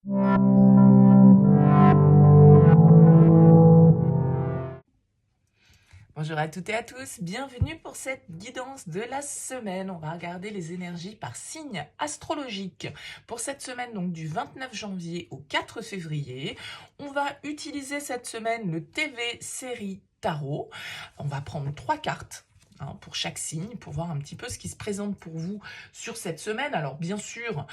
Bonjour à toutes et à tous, bienvenue pour cette guidance de la semaine. On va regarder les énergies par signe astrologique. Pour cette semaine, donc du 29 janvier au 4 février, on va utiliser cette semaine le TV Série Tarot. On va prendre 3 cartes. Pour chaque signe, pour voir un petit peu ce qui se présente pour vous sur cette semaine. Alors bien sûr,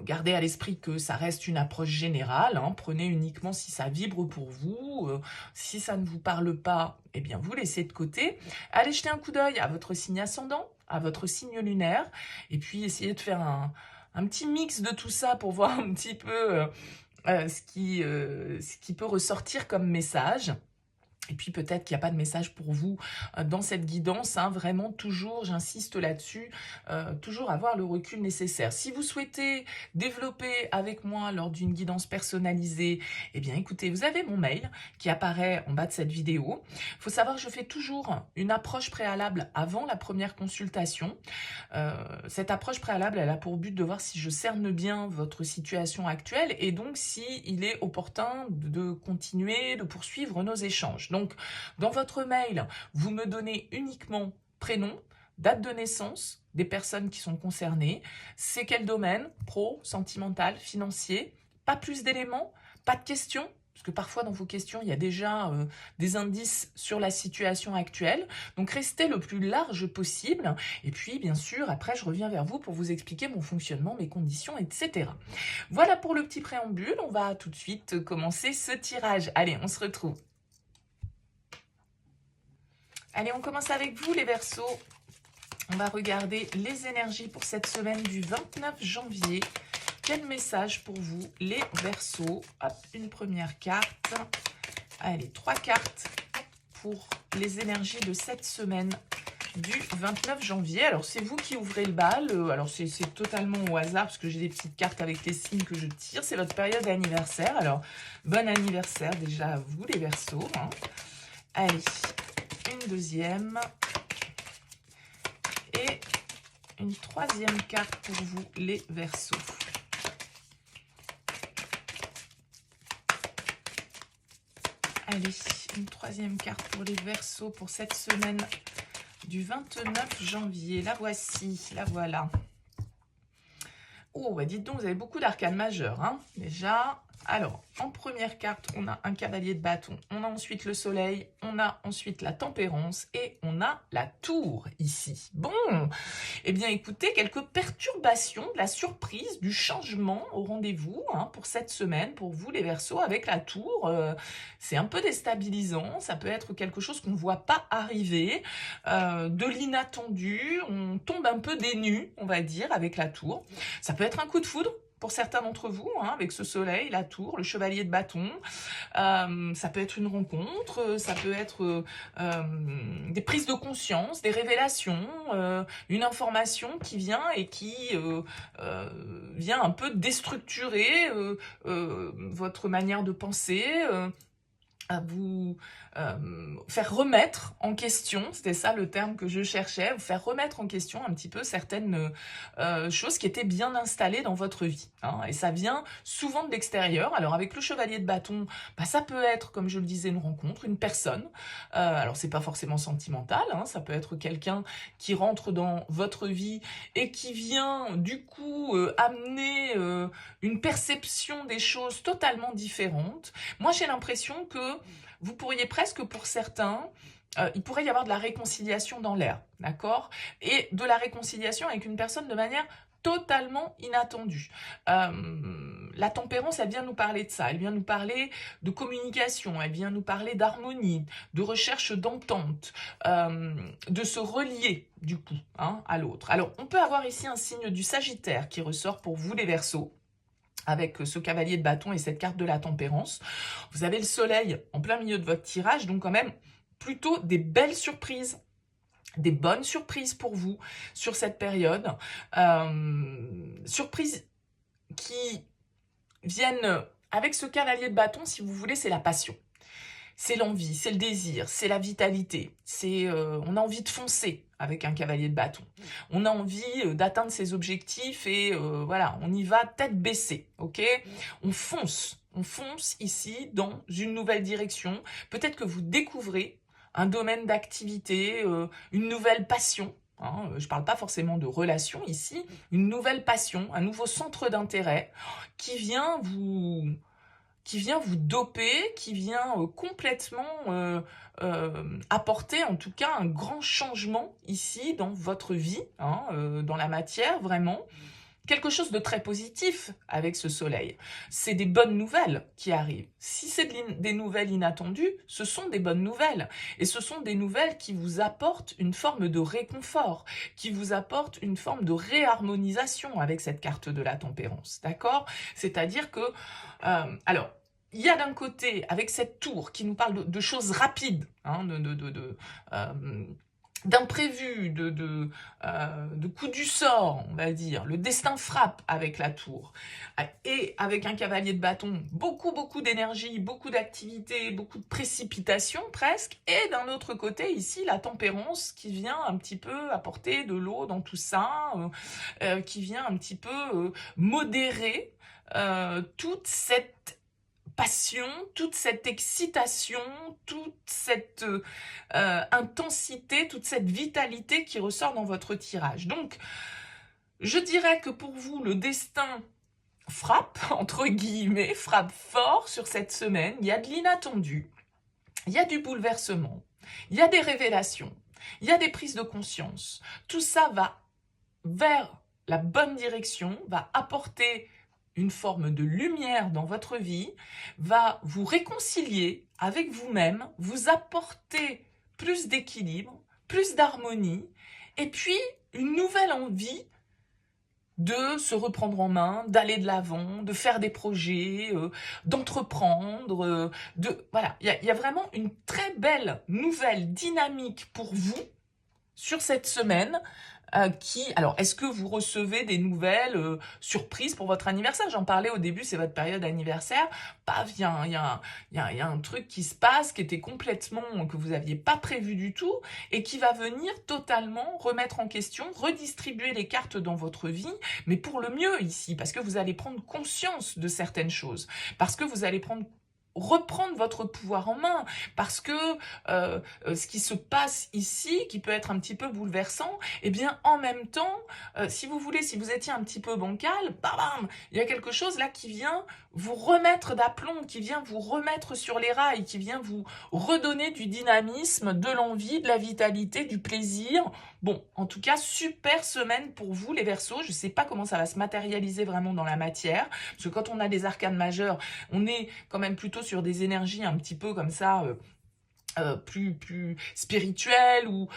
gardez à l'esprit que ça reste une approche générale, prenez uniquement si ça vibre pour vous, si ça ne vous parle pas, eh bien vous laissez de côté. Allez jeter un coup d'œil à votre signe ascendant, à votre signe lunaire, et puis essayez de faire un petit mix de tout ça pour voir un petit peu ce qui peut ressortir comme message. Et puis peut-être qu'il n'y a pas de message pour vous dans cette guidance, vraiment toujours, j'insiste là-dessus, toujours avoir le recul nécessaire. Si vous souhaitez développer avec moi lors d'une guidance personnalisée, eh bien écoutez, vous avez mon mail qui apparaît en bas de cette vidéo. Il faut savoir que je fais toujours une approche préalable avant la première consultation. Cette approche préalable, elle a pour but de voir si je cerne bien votre situation actuelle et donc si il est opportun de continuer, de poursuivre nos échanges. Donc, dans votre mail, vous me donnez uniquement prénom, date de naissance des personnes qui sont concernées, c'est quel domaine, pro, sentimental, financier, pas plus d'éléments, pas de questions, parce que parfois dans vos questions, il y a déjà des indices sur la situation actuelle. Donc restez le plus large possible. Et puis, bien sûr, après, je reviens vers vous pour vous expliquer mon fonctionnement, mes conditions, etc. Voilà pour le petit préambule. On va tout de suite commencer ce tirage. Allez, on se retrouve. Allez, on commence avec vous, les Verseaux. On va regarder les énergies pour cette semaine du 29 janvier. Quel message pour vous, les Verseaux? Hop, une première carte. Allez, 3 cartes pour les énergies de cette semaine du 29 janvier. Alors, c'est vous qui ouvrez le bal. Alors, c'est totalement au hasard parce que j'ai des petites cartes avec les signes que je tire. C'est votre période d'anniversaire. Alors, bon anniversaire déjà à vous, les Verseaux. Allez, une deuxième. Et une troisième carte pour vous, les Verseaux. Allez, une troisième carte pour les Verseaux pour cette semaine du 29 janvier. La voici, la voilà. Oh, bah dites donc, vous avez beaucoup d'arcanes majeures, déjà. Alors, en première carte, on a un cavalier de bâton. On a ensuite le soleil, on a ensuite la tempérance et on a la tour ici. Bon, eh bien écoutez, quelques perturbations, de la surprise, du changement au rendez-vous pour cette semaine, pour vous les Verseaux, avec la tour. C'est un peu déstabilisant, ça peut être quelque chose qu'on ne voit pas arriver, de l'inattendu, on tombe un peu des nues, on va dire, avec la tour. Ça peut être un coup de foudre pour certains d'entre vous, avec ce soleil, la tour, le chevalier de bâton. Ça peut être une rencontre, ça peut être des prises de conscience, des révélations, une information qui vient et qui vient un peu déstructurer votre manière de penser, à vous faire remettre en question, c'était ça le terme que je cherchais, vous faire remettre en question un petit peu certaines choses qui étaient bien installées dans votre vie. Et ça vient souvent de l'extérieur. Alors avec le chevalier de bâton, ça peut être, comme je le disais, une rencontre, une personne. Alors c'est pas forcément sentimental, ça peut être quelqu'un qui rentre dans votre vie et qui vient du coup amener une perception des choses totalement différente. Moi j'ai l'impression que vous pourriez presque, pour certains, il pourrait y avoir de la réconciliation dans l'air, d'accord? Et de la réconciliation avec une personne de manière totalement inattendue. La tempérance, elle vient nous parler de ça, elle vient nous parler de communication, elle vient nous parler d'harmonie, de recherche d'entente, de se relier du coup à l'autre. Alors, on peut avoir ici un signe du Sagittaire qui ressort pour vous les Verseaux, avec ce cavalier de bâton et cette carte de la tempérance. Vous avez le soleil en plein milieu de votre tirage, donc quand même plutôt des belles surprises, des bonnes surprises pour vous sur cette période. Surprises qui viennent avec ce cavalier de bâton, si vous voulez, c'est la passion. c'est l'envie, c'est le désir, c'est la vitalité. On a envie de foncer avec un cavalier de bâton. On a envie d'atteindre ses objectifs et voilà, on y va tête baissée, ok? On fonce ici dans une nouvelle direction. Peut-être que vous découvrez un domaine d'activité, une nouvelle passion. Hein, je ne parle pas forcément de relation ici, une nouvelle passion, un nouveau centre d'intérêt qui vient vous doper, qui vient complètement apporter en tout cas un grand changement ici dans votre vie, hein, dans la matière vraiment. Quelque chose de très positif avec ce soleil. C'est des bonnes nouvelles qui arrivent. Si c'est des nouvelles inattendues, ce sont des bonnes nouvelles. Et ce sont des nouvelles qui vous apportent une forme de réconfort, qui vous apportent une forme de réharmonisation avec cette carte de la tempérance. D'accord? C'est-à-dire que... alors, il y a d'un côté, avec cette tour qui nous parle de choses rapides, hein, d'imprévus, de coups du sort, on va dire. Le destin frappe avec la tour. Et avec un cavalier de bâton, beaucoup d'énergie, beaucoup d'activité, beaucoup de précipitation presque. Et d'un autre côté, ici, la tempérance qui vient un petit peu apporter de l'eau dans tout ça, qui vient un petit peu modérer toute cette passion, toute cette excitation, toute cette intensité, toute cette vitalité qui ressort dans votre tirage. Donc, je dirais que pour vous, le destin frappe, entre guillemets, frappe fort sur cette semaine. Il y a de l'inattendu, il y a du bouleversement, il y a des révélations, il y a des prises de conscience. Tout ça va vers la bonne direction, va apporter une forme de lumière dans votre vie, va vous réconcilier avec vous-même, vous apporter plus d'équilibre, plus d'harmonie, et puis une nouvelle envie de se reprendre en main, d'aller de l'avant, de faire des projets, d'entreprendre, voilà. Il y a vraiment une très belle nouvelle dynamique pour vous sur cette semaine. Alors, est-ce que vous recevez des nouvelles surprises pour votre anniversaire? J'en parlais au début, c'est votre période anniversaire. Paf, il y a un truc qui se passe, qui était complètement, que vous n'aviez pas prévu du tout, et qui va venir totalement remettre en question, redistribuer les cartes dans votre vie, mais pour le mieux ici, parce que vous allez prendre conscience de certaines choses, parce que vous allez reprendre votre pouvoir en main, parce que ce qui se passe ici, qui peut être un petit peu bouleversant, eh bien en même temps, si vous voulez, si vous étiez un petit peu bancal, bam, il y a quelque chose là qui vient vous remettre d'aplomb, qui vient vous remettre sur les rails, qui vient vous redonner du dynamisme, de l'envie, de la vitalité, du plaisir. Bon, en tout cas, super semaine pour vous les Verseaux. Je ne sais pas comment ça va se matérialiser vraiment dans la matière, parce que quand on a des arcanes majeures, on est quand même plutôt sur des énergies un petit peu comme ça, plus spirituelles ou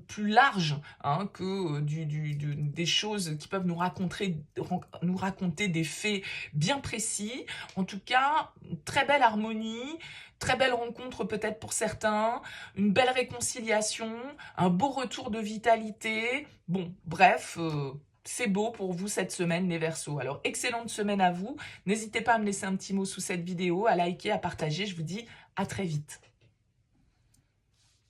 plus larges, hein, que des choses qui peuvent nous raconter des faits bien précis. En tout cas, très belle harmonie, très belle rencontre peut-être pour certains, une belle réconciliation, un beau retour de vitalité. Bon, bref... c'est beau pour vous cette semaine, les Verseaux. Alors, excellente semaine à vous. N'hésitez pas à me laisser un petit mot sous cette vidéo, à liker, à partager. Je vous dis à très vite.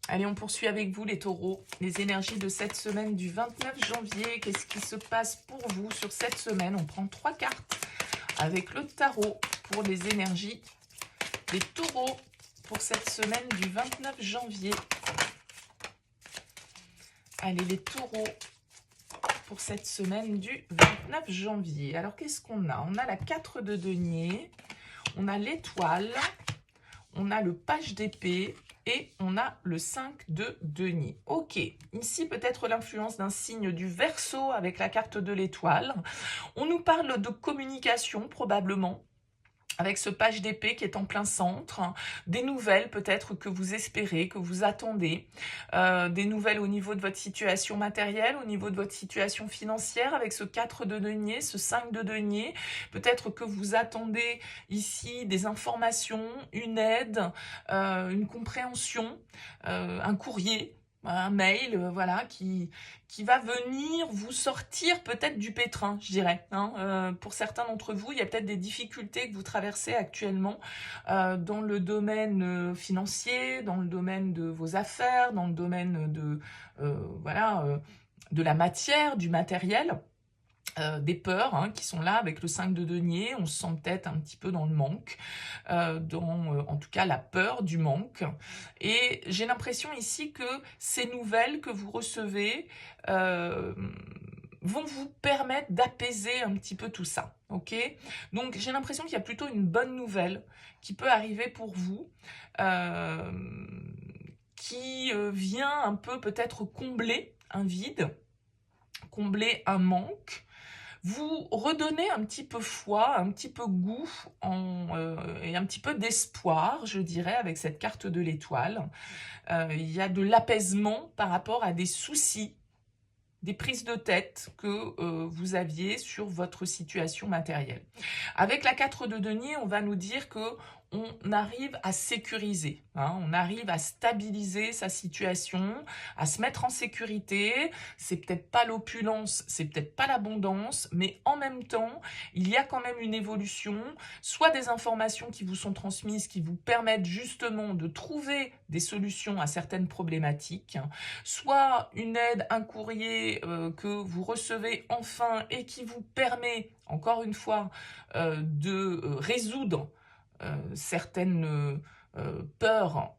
Allez, on poursuit avec vous, les taureaux. Les énergies de cette semaine du 29 janvier. Qu'est-ce qui se passe pour vous sur cette semaine? On prend 3 cartes avec le tarot pour les énergies des taureaux pour cette semaine du 29 janvier. Allez, les taureaux pour cette semaine du 29 janvier. Alors, qu'est-ce qu'on a? On a la 4 de denier, on a l'étoile, on a le page d'épée et on a le 5 de denier. Ok, ici peut-être l'influence d'un signe du Verseau avec la carte de l'étoile. On nous parle de communication probablement, avec ce page d'épée qui est en plein centre, des nouvelles peut-être que vous espérez, que vous attendez, des nouvelles au niveau de votre situation matérielle, au niveau de votre situation financière, avec ce 4 de denier, ce 5 de denier, peut-être que vous attendez ici des informations, une aide, une compréhension, un courrier. un mail, voilà, qui va venir vous sortir peut-être du pétrin, je dirais. Hein. Pour certains d'entre vous, il y a peut-être des difficultés que vous traversez actuellement dans le domaine financier, dans le domaine de vos affaires, dans le domaine de, voilà, de la matière, du matériel. Des peurs hein, qui sont là avec le 5 de denier, on se sent peut-être un petit peu dans le manque, en tout cas la peur du manque. Et j'ai l'impression ici que ces nouvelles que vous recevez vont vous permettre d'apaiser un petit peu tout ça. Ok, donc j'ai l'impression qu'il y a plutôt une bonne nouvelle qui peut arriver pour vous, qui vient un peu peut-être combler un vide, combler un manque, vous redonnez un petit peu foi, un petit peu goût et un petit peu d'espoir, je dirais, avec cette carte de l'étoile. Il y a de l'apaisement par rapport à des soucis, des prises de tête que vous aviez sur votre situation matérielle. Avec la 4 de denier, on va nous dire que on arrive à sécuriser, hein, on arrive à stabiliser sa situation, à se mettre en sécurité. C'est peut-être pas l'opulence, c'est peut-être pas l'abondance, mais en même temps, il y a quand même une évolution, soit des informations qui vous sont transmises, qui vous permettent justement de trouver des solutions à certaines problématiques, soit une aide, un courrier que vous recevez enfin et qui vous permet, encore une fois, de résoudre certaines peurs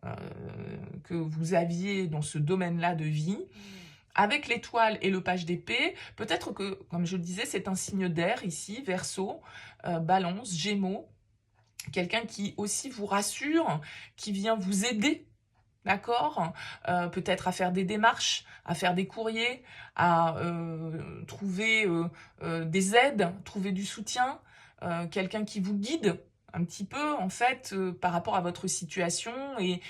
que vous aviez dans ce domaine-là de vie. Avec l'étoile et le page d'épée, peut-être que, comme je le disais, c'est un signe d'air ici, Verseau, Balance, Gémeaux, quelqu'un qui aussi vous rassure, qui vient vous aider, d'accord, peut-être à faire des démarches, à faire des courriers, à trouver des aides, trouver du soutien, quelqu'un qui vous guide un petit peu en fait par rapport à votre situation et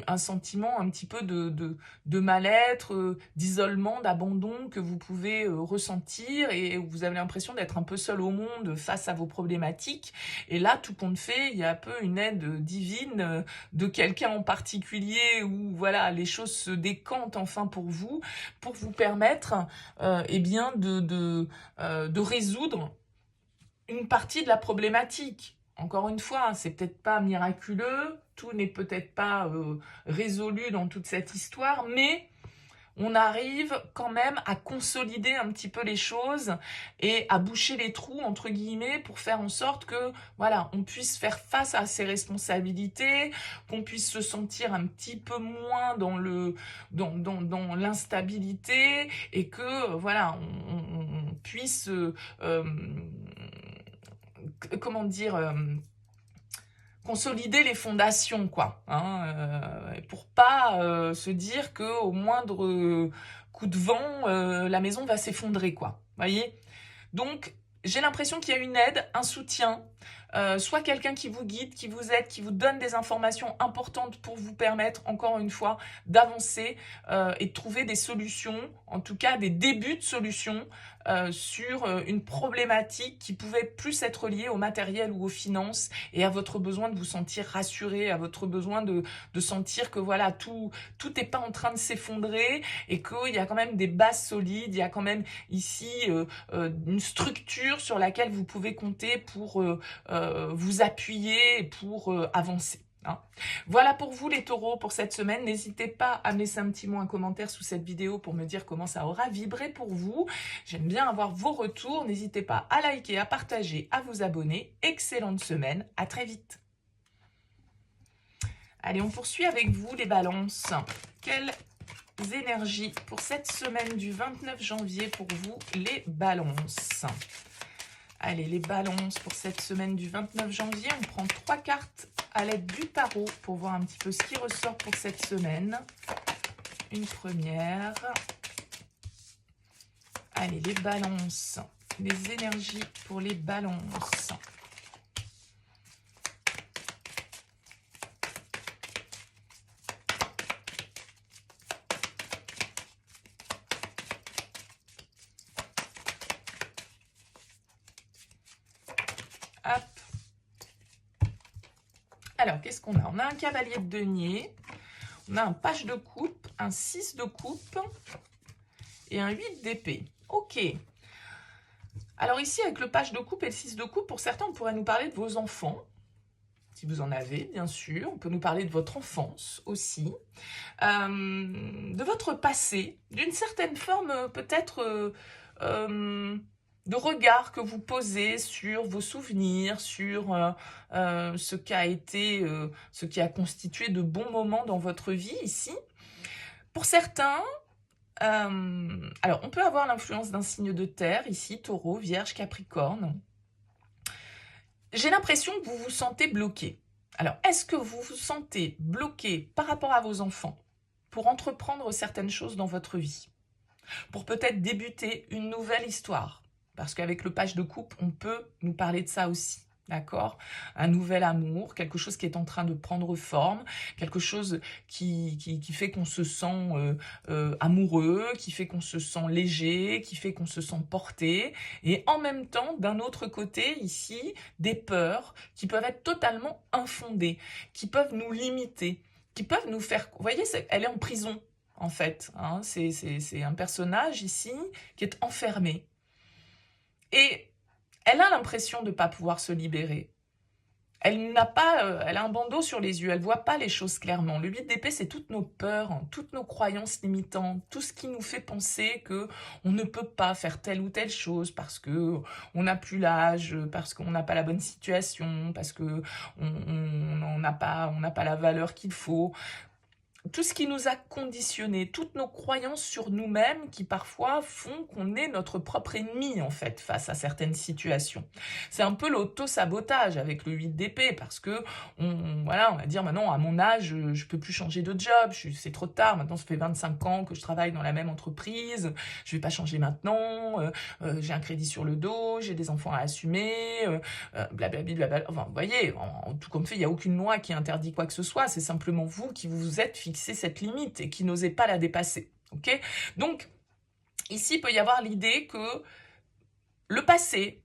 un sentiment un petit peu de mal-être, d'isolement, d'abandon que vous pouvez ressentir et vous avez l'impression d'être un peu seul au monde face à vos problématiques. Et là, tout compte fait, il y a un peu une aide divine de quelqu'un en particulier où voilà, les choses se décantent enfin pour vous permettre eh bien de résoudre une partie de la problématique. Encore une fois, c'est peut-être pas miraculeux, tout n'est peut-être pas résolu dans toute cette histoire, mais on arrive quand même à consolider un petit peu les choses et à boucher les trous, entre guillemets, pour faire en sorte que, voilà, on puisse faire face à ses responsabilités, qu'on puisse se sentir un petit peu moins dans l'instabilité et que, voilà, on puisse, comment dire, consolider les fondations, quoi, hein, pour pas se dire que au moindre coup de vent, la maison va s'effondrer, quoi. Voyez. Donc, j'ai l'impression qu'il y a une aide, un soutien, soit quelqu'un qui vous guide, qui vous aide, qui vous donne des informations importantes pour vous permettre, encore une fois, d'avancer et de trouver des solutions, en tout cas des débuts de solutions sur une problématique qui pouvait plus être liée au matériel ou aux finances et à votre besoin de vous sentir rassuré, à votre besoin de sentir que voilà, tout n'est pas en train de s'effondrer et qu'il y a quand même des bases solides, il y a quand même ici une structure sur laquelle vous pouvez compter pour vous appuyer, pour avancer. Hein. Voilà pour vous les taureaux pour cette semaine. N'hésitez pas à me laisser un petit mot, un commentaire sous cette vidéo pour me dire comment ça aura vibré pour vous. J'aime bien avoir vos retours. N'hésitez pas à liker, à partager, à vous abonner. Excellente semaine. À très vite. Allez, on poursuit avec vous les balances. Quelles énergies pour cette semaine du 29 janvier pour vous les balances? Allez, les balances pour cette semaine du 29 janvier. On prend 3 cartes à l'aide du tarot pour voir un petit peu ce qui ressort pour cette semaine. Une première. Allez, les balances. Les énergies pour les balances. Hop. Alors, qu'est-ce qu'on a? On a un cavalier de denier. On a un page de coupe, un 6 de coupe et un 8 d'épée. Ok. Alors ici, avec le page de coupe et le 6 de coupe, pour certains, on pourrait nous parler de vos enfants. Si vous en avez, bien sûr. On peut nous parler de votre enfance aussi. De votre passé. D'une certaine forme, peut-être... de regard que vous posez sur vos souvenirs, sur ce qui a constitué de bons moments dans votre vie ici. Pour certains, alors on peut avoir l'influence d'un signe de terre ici, Taureau, Vierge, Capricorne. J'ai l'impression que vous vous sentez bloqué. Alors, est-ce que vous vous sentez bloqué par rapport à vos enfants pour entreprendre certaines choses dans votre vie, pour peut-être débuter une nouvelle histoire? Parce qu'avec le page de coupe, on peut nous parler de ça aussi, d'accord? Un nouvel amour, quelque chose qui est en train de prendre forme, quelque chose qui fait qu'on se sent amoureux, qui fait qu'on se sent léger, qui fait qu'on se sent porté. Et en même temps, d'un autre côté, ici, des peurs qui peuvent être totalement infondées, qui peuvent nous limiter, qui peuvent nous faire... Vous voyez, elle est en prison, en fait. Hein, c'est un personnage ici qui est enfermé. Et elle a l'impression de ne pas pouvoir se libérer. Elle a un bandeau sur les yeux, elle ne voit pas les choses clairement. Le 8 d'épée, c'est toutes nos peurs, toutes nos croyances limitantes, tout ce qui nous fait penser qu'on ne peut pas faire telle ou telle chose parce qu'on n'a plus l'âge, parce qu'on n'a pas la bonne situation, parce qu'on n'a pas la valeur qu'il faut. Tout ce qui nous a conditionnés, toutes nos croyances sur nous-mêmes qui parfois font qu'on est notre propre ennemi en fait face à certaines situations. C'est un peu l'auto-sabotage avec le 8 d'épée parce que on va dire maintenant à mon âge je peux plus changer de job, c'est trop tard, maintenant ça fait 25 ans que je travaille dans la même entreprise, je vais pas changer maintenant, j'ai un crédit sur le dos, j'ai des enfants à assumer, blablabla. Enfin vous voyez, tout comme fait il n'y a aucune loi qui interdit quoi que ce soit, c'est simplement vous qui vous êtes fixé cette limite et qui n'osait pas la dépasser. Ok? Donc, ici, il peut y avoir l'idée que le passé,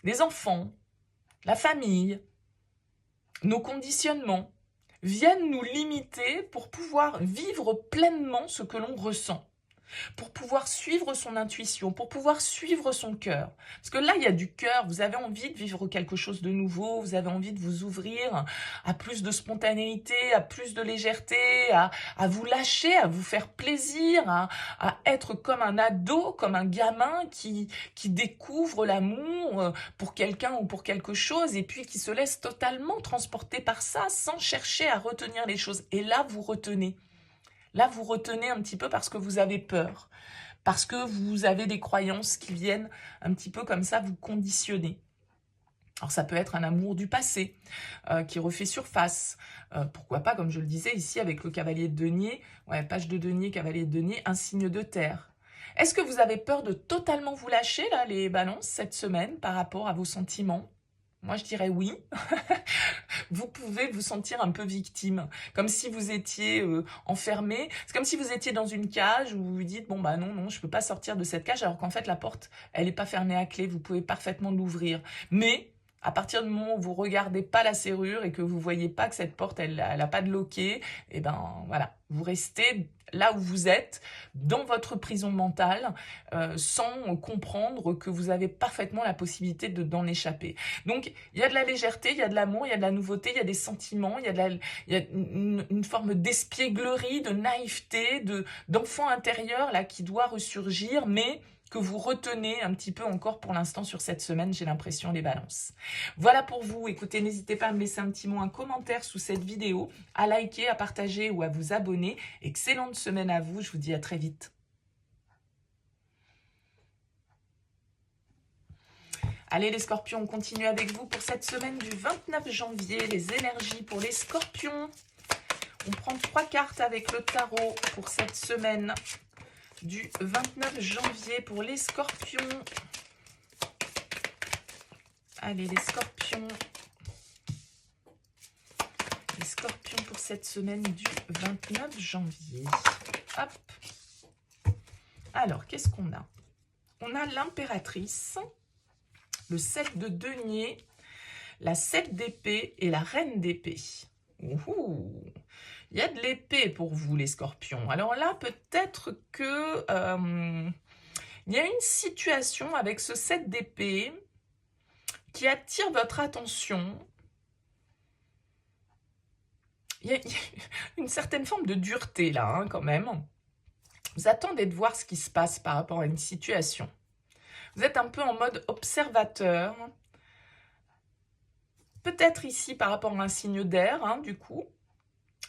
les enfants, la famille, nos conditionnements viennent nous limiter pour pouvoir vivre pleinement ce que l'on ressent, pour pouvoir suivre son intuition, pour pouvoir suivre son cœur. Parce que là, il y a du cœur, vous avez envie de vivre quelque chose de nouveau, vous avez envie de vous ouvrir à plus de spontanéité, à plus de légèreté, à vous lâcher, à vous faire plaisir, à être comme un ado, comme un gamin qui découvre l'amour pour quelqu'un ou pour quelque chose et puis qui se laisse totalement transporter par ça sans chercher à retenir les choses. Et là, vous retenez. Là, vous retenez un petit peu parce que vous avez peur, parce que vous avez des croyances qui viennent un petit peu comme ça vous conditionner. Alors ça peut être un amour du passé qui refait surface. Pourquoi pas, comme je le disais ici avec le cavalier de denier, page de denier, cavalier de denier, un signe de terre. Est-ce que vous avez peur de totalement vous lâcher, là, les balances, cette semaine, par rapport à vos sentiments? Moi, je dirais oui. Vous pouvez vous sentir un peu victime, comme si vous étiez enfermé. C'est comme si vous étiez dans une cage où vous vous dites, bon, bah non, je peux pas sortir de cette cage, alors qu'en fait, la porte, elle n'est pas fermée à clé, vous pouvez parfaitement l'ouvrir. Mais à partir du moment où vous regardez pas la serrure et que vous voyez pas que cette porte, elle a pas de loquet, et ben voilà, vous restez là où vous êtes, dans votre prison mentale, sans comprendre que vous avez parfaitement la possibilité d'en échapper. Donc, il y a de la légèreté, il y a de l'amour, il y a de la nouveauté, il y a des sentiments, il y a une forme d'espièglerie, de naïveté, d'enfant intérieur là qui doit ressurgir, mais que vous retenez un petit peu encore pour l'instant sur cette semaine, j'ai l'impression, les balances. Voilà pour vous. Écoutez, n'hésitez pas à me laisser un petit mot, un commentaire sous cette vidéo, à liker, à partager ou à vous abonner. Excellente semaine à vous. Je vous dis à très vite. Allez les scorpions, on continue avec vous pour cette semaine du 29 janvier. Les énergies pour les scorpions. On prend 3 cartes avec le tarot pour cette semaine du 29 janvier pour les scorpions. Allez, les scorpions. Les scorpions pour cette semaine du 29 janvier. Hop. Alors, qu'est-ce qu'on a? On a l'impératrice, le 7 de denier, la 7 d'épée et la reine d'épée. Il y a de l'épée pour vous, les scorpions. Alors là, peut-être que il y a une situation avec ce 7 d'épée qui attire votre attention. Il y a une certaine forme de dureté là, hein, quand même. Vous attendez de voir ce qui se passe par rapport à une situation. Vous êtes un peu en mode observateur. Peut-être ici par rapport à un signe d'air, hein, du coup.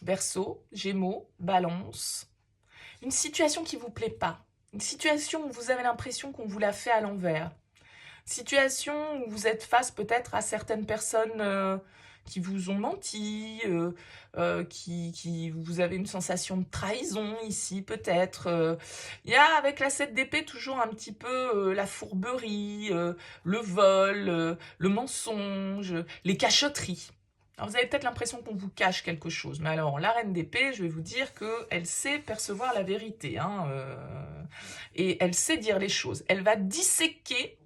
Verseau, Gémeaux, Balance. Une situation qui ne vous plaît pas. Une situation où vous avez l'impression qu'on vous l'a fait à l'envers. Situation où vous êtes face peut-être à certaines personnes qui vous ont menti, qui vous avez une sensation de trahison ici peut-être. Il y a avec la 7 d'épée toujours un petit peu la fourberie, le vol, le mensonge, les cachotteries. Alors vous avez peut-être l'impression qu'on vous cache quelque chose, mais alors la reine d'épée, je vais vous dire qu'elle sait percevoir la vérité, hein, et elle sait dire les choses. Elle va disséquer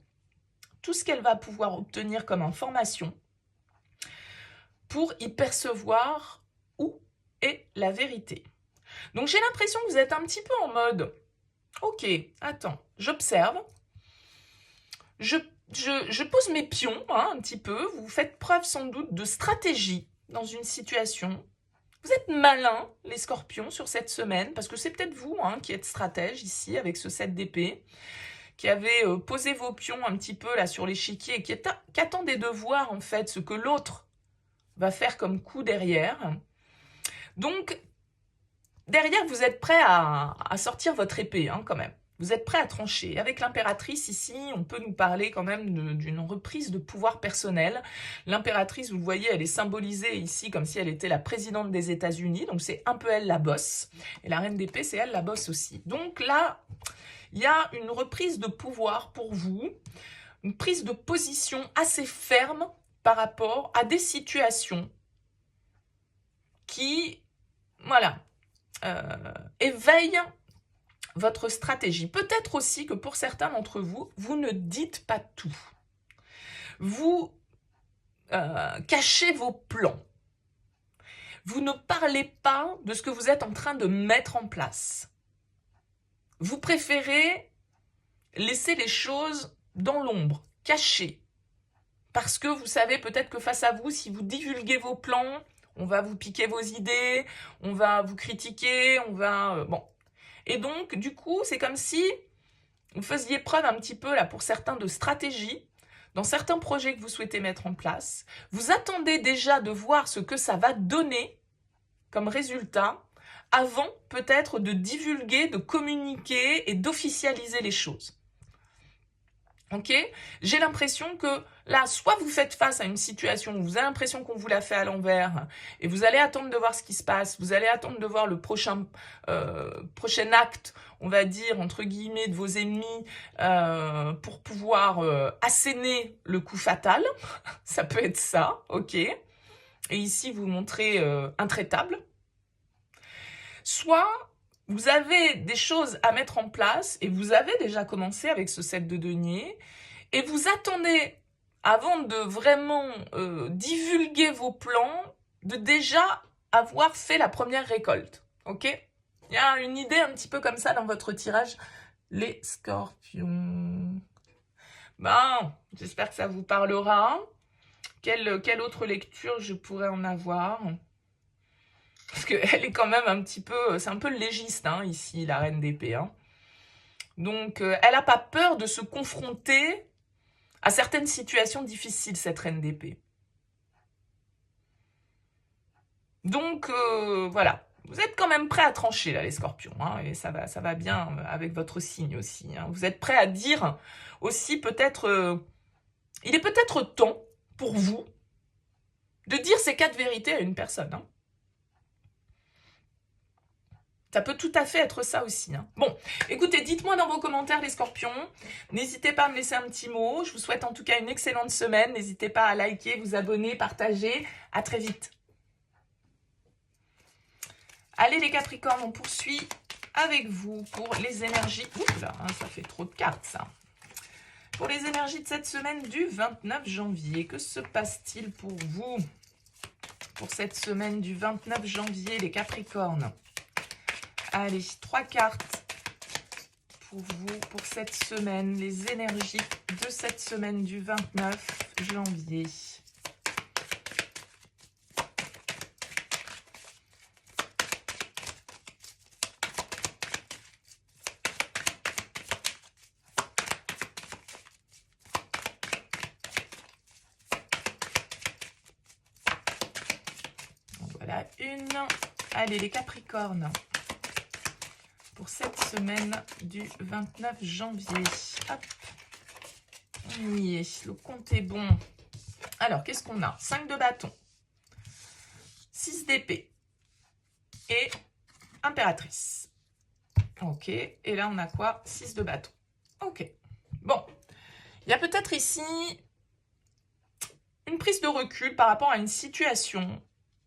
tout ce qu'elle va pouvoir obtenir comme information pour y percevoir où est la vérité. Donc j'ai l'impression que vous êtes un petit peu en mode, ok, attends, j'observe, je pose mes pions, hein, un petit peu, vous faites preuve sans doute de stratégie dans une situation. Vous êtes malins, les scorpions, sur cette semaine, parce que c'est peut-être vous, hein, qui êtes stratège ici, avec ce 7 d'épée, qui avez posé vos pions un petit peu là sur l'échiquier et qui attendez de voir en fait ce que l'autre va faire comme coup derrière. Donc, derrière, vous êtes prêt à sortir votre épée, hein, quand même. Vous êtes prêt à trancher. Avec l'impératrice ici, on peut nous parler quand même d'une reprise de pouvoir personnel. L'impératrice, vous le voyez, elle est symbolisée ici comme si elle était la présidente des États-Unis. Donc, c'est un peu elle la bosse. Et la reine d'épée, c'est elle la bosse aussi. Donc là, il y a une reprise de pouvoir pour vous, une prise de position assez ferme par rapport à des situations qui, voilà, éveillent votre stratégie. Peut-être aussi que pour certains d'entre vous, vous ne dites pas tout. Vous cachez vos plans. Vous ne parlez pas de ce que vous êtes en train de mettre en place. Vous préférez laisser les choses dans l'ombre, cachées. Parce que vous savez peut-être que face à vous, si vous divulguez vos plans, on va vous piquer vos idées, on va vous critiquer, on va... bon. Et donc, du coup, c'est comme si vous faisiez preuve un petit peu, là, pour certains, de stratégie dans certains projets que vous souhaitez mettre en place. Vous attendez déjà de voir ce que ça va donner comme résultat avant peut-être de divulguer, de communiquer et d'officialiser les choses. Ok ? J'ai l'impression que là, soit vous faites face à une situation où vous avez l'impression qu'on vous l'a fait à l'envers et vous allez attendre de voir ce qui se passe, vous allez attendre de voir le prochain acte, on va dire, entre guillemets, de vos ennemis pour pouvoir asséner le coup fatal. Ça peut être ça, ok ? Et ici, vous montrez intraitable. Soit vous avez des choses à mettre en place et vous avez déjà commencé avec ce 7 de denier et vous attendez, avant de vraiment divulguer vos plans, de déjà avoir fait la première récolte. Ok ? Il y a une idée un petit peu comme ça dans votre tirage, les scorpions. Bon, j'espère que ça vous parlera. Quelle autre lecture je pourrais en avoir ? Parce qu'elle est quand même un petit peu... C'est un peu le légiste, hein, ici, la reine d'épée. Hein. Donc, elle n'a pas peur de se confronter à certaines situations difficiles, cette reine d'épée. Donc, voilà. Vous êtes quand même prêts à trancher, là, les scorpions. Hein, et ça va bien avec votre signe aussi. Hein. Vous êtes prêts à dire aussi peut-être... il est peut-être temps pour vous de dire ces 4 vérités à une personne. Hein. Ça peut tout à fait être ça aussi. Hein. Bon, écoutez, dites-moi dans vos commentaires les scorpions. N'hésitez pas à me laisser un petit mot. Je vous souhaite en tout cas une excellente semaine. N'hésitez pas à liker, vous abonner, partager. À très vite. Allez les Capricornes, on poursuit avec vous pour les énergies. Ouh là, hein, ça fait trop de cartes ça. Pour les énergies de cette semaine du 29 janvier, que se passe-t-il pour vous ? pour cette semaine du 29 janvier, les Capricornes. Allez, 3 cartes pour vous, pour cette semaine, les énergies de cette semaine du 29 janvier. Voilà une. Allez, les Capricornes. Pour cette semaine du 29 janvier. Hop. On y est. Le compte est bon. Alors, qu'est-ce qu'on a? 5 de bâton. 6 d'épée. Et impératrice. Ok. Et là, on a quoi? 6 de bâton. Ok. Bon. Il y a peut-être ici une prise de recul par rapport à une situation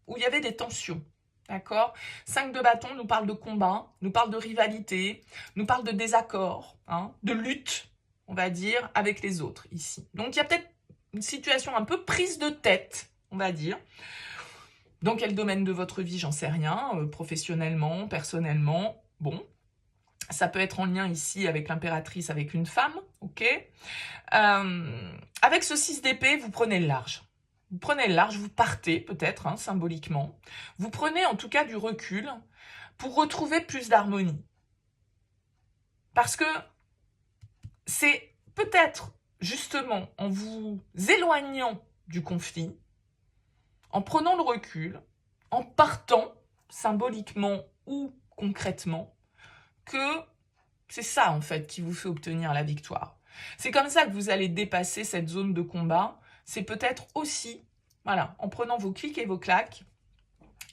où il y avait des tensions. D'accord? 5 de bâton nous parle de combat, nous parle de rivalité, nous parle de désaccord, hein, de lutte, on va dire, avec les autres ici. Donc, il y a peut-être une situation un peu prise de tête, on va dire. Dans quel domaine de votre vie, j'en sais rien, professionnellement, personnellement, bon. Ça peut être en lien ici avec l'impératrice, avec une femme, ok? Avec ce 6 d'épée, vous prenez le large. Vous prenez le large, vous partez peut-être, hein, symboliquement. Vous prenez en tout cas du recul pour retrouver plus d'harmonie. Parce que c'est peut-être justement en vous éloignant du conflit, en prenant le recul, en partant symboliquement ou concrètement, que c'est ça en fait qui vous fait obtenir la victoire. C'est comme ça que vous allez dépasser cette zone de combat. C'est peut-être aussi, voilà, en prenant vos clics et vos claques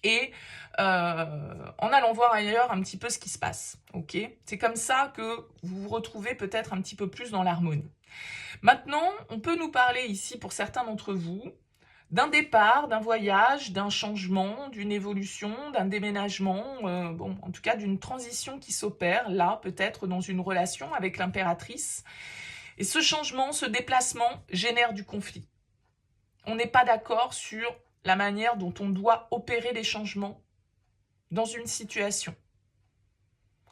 et en allant voir ailleurs un petit peu ce qui se passe. Ok? C'est comme ça que vous vous retrouvez peut-être un petit peu plus dans l'harmonie. Maintenant, on peut nous parler ici, pour certains d'entre vous, d'un départ, d'un voyage, d'un changement, d'une évolution, d'un déménagement, bon, en tout cas d'une transition qui s'opère, là, peut-être dans une relation avec l'impératrice. Et ce changement, ce déplacement génère du conflit. On n'est pas d'accord sur la manière dont on doit opérer les changements dans une situation.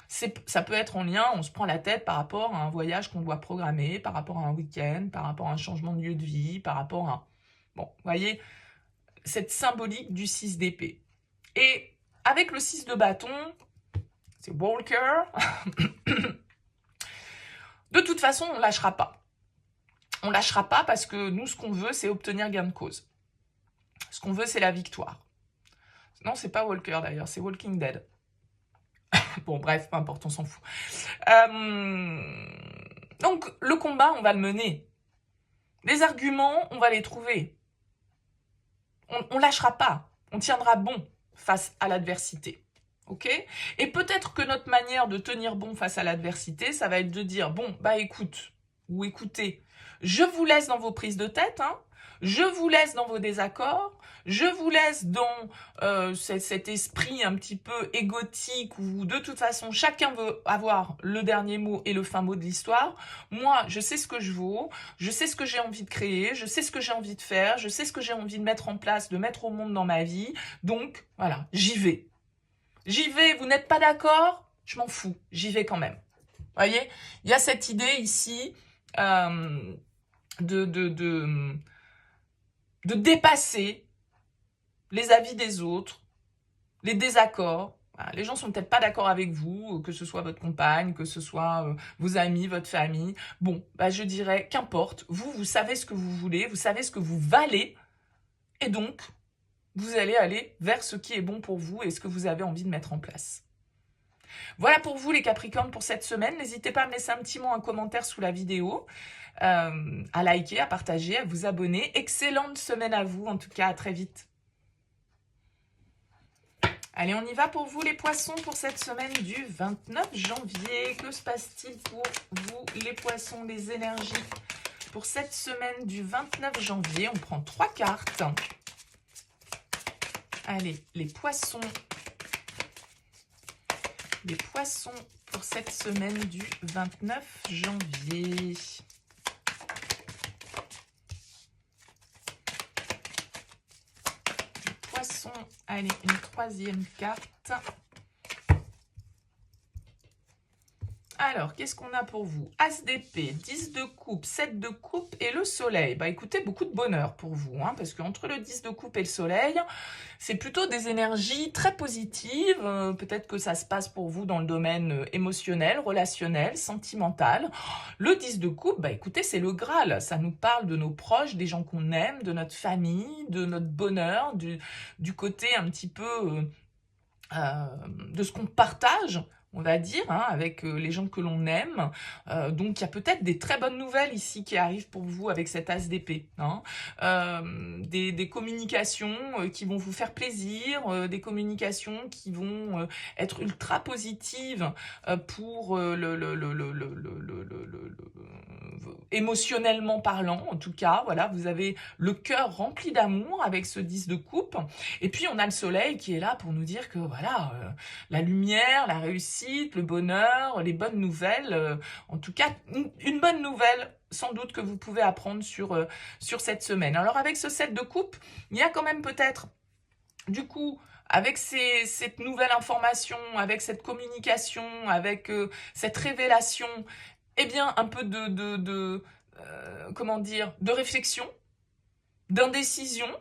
Ça peut être en lien, on se prend la tête par rapport à un voyage qu'on doit programmer, par rapport à un week-end, par rapport à un changement de lieu de vie, par rapport à... Bon, vous voyez, cette symbolique du 6 d'épée. Et avec le 6 de bâton, c'est Walker. De toute façon, on ne lâchera pas. On ne lâchera pas parce que nous, ce qu'on veut, c'est obtenir gain de cause. Ce qu'on veut, c'est la victoire. Non, c'est pas Walker d'ailleurs, c'est Walking Dead. Bon, bref, peu importe, on s'en fout. Donc, le combat, on va le mener. Les arguments, on va les trouver. On ne lâchera pas. On tiendra bon face à l'adversité. Ok? Et peut-être que notre manière de tenir bon face à l'adversité, ça va être de dire, bon, bah écoute, ou écoutez, je vous laisse dans vos prises de tête, hein, je vous laisse dans vos désaccords, je vous laisse dans cet esprit un petit peu égotique où de toute façon chacun veut avoir le dernier mot et le fin mot de l'histoire. Moi, je sais ce que je vaux, je sais ce que j'ai envie de créer, je sais ce que j'ai envie de faire, je sais ce que j'ai envie de mettre en place, de mettre au monde dans ma vie. Donc, voilà, j'y vais. J'y vais, vous n'êtes pas d'accord? Je m'en fous, j'y vais quand même. Vous voyez, il y a cette idée ici de dépasser les avis des autres, les désaccords. Voilà, les gens sont peut-être pas d'accord avec vous, que ce soit votre compagne, que ce soit vos amis, votre famille. Bon, bah je dirais qu'importe, vous savez ce que vous voulez, vous savez ce que vous valez, et donc, vous allez aller vers ce qui est bon pour vous et ce que vous avez envie de mettre en place. Voilà pour vous les Capricornes pour cette semaine. N'hésitez pas à me laisser un petit mot, un commentaire sous la vidéo, à liker, à partager, à vous abonner. Excellente semaine à vous, en tout cas, à très vite. Allez, on y va pour vous les poissons pour cette semaine du 29 janvier. Que se passe-t-il pour vous les poissons, les énergies pour cette semaine du 29 janvier? On prend 3 cartes. Allez, les poissons pour cette semaine du 29 janvier. Les poissons Poissons. Allez, une troisième carte. Alors, qu'est-ce qu'on a pour vous? As d'épée, 10 de coupe, 7 de coupe et le soleil. Bah écoutez, beaucoup de bonheur pour vous, hein, parce qu'entre le 10 de coupe et le soleil, c'est plutôt des énergies très positives. Peut-être que ça se passe pour vous dans le domaine émotionnel, relationnel, sentimental. Le 10 de coupe, bah écoutez, c'est le Graal. Ça nous parle de nos proches, des gens qu'on aime, de notre famille, de notre bonheur, du côté un petit peu de ce qu'on partage, on va dire, hein, avec les gens que l'on aime. Donc, il y a peut-être des très bonnes nouvelles ici qui arrivent pour vous avec cet as d'épée. Hein. Des communications qui vont vous faire plaisir, des communications qui vont être ultra positives pour émotionnellement parlant, en tout cas. Voilà, vous avez le cœur rempli d'amour avec ce 10 de coupe. Et puis, on a le soleil qui est là pour nous dire que, voilà, la lumière, la réussite, le bonheur, les bonnes nouvelles, en tout cas une bonne nouvelle sans doute que vous pouvez apprendre sur cette semaine. Alors avec ce 7 de coupe, il y a quand même peut-être du coup avec cette nouvelle information, avec cette communication, avec cette révélation, eh bien un peu comment dire, de réflexion, d'indécision.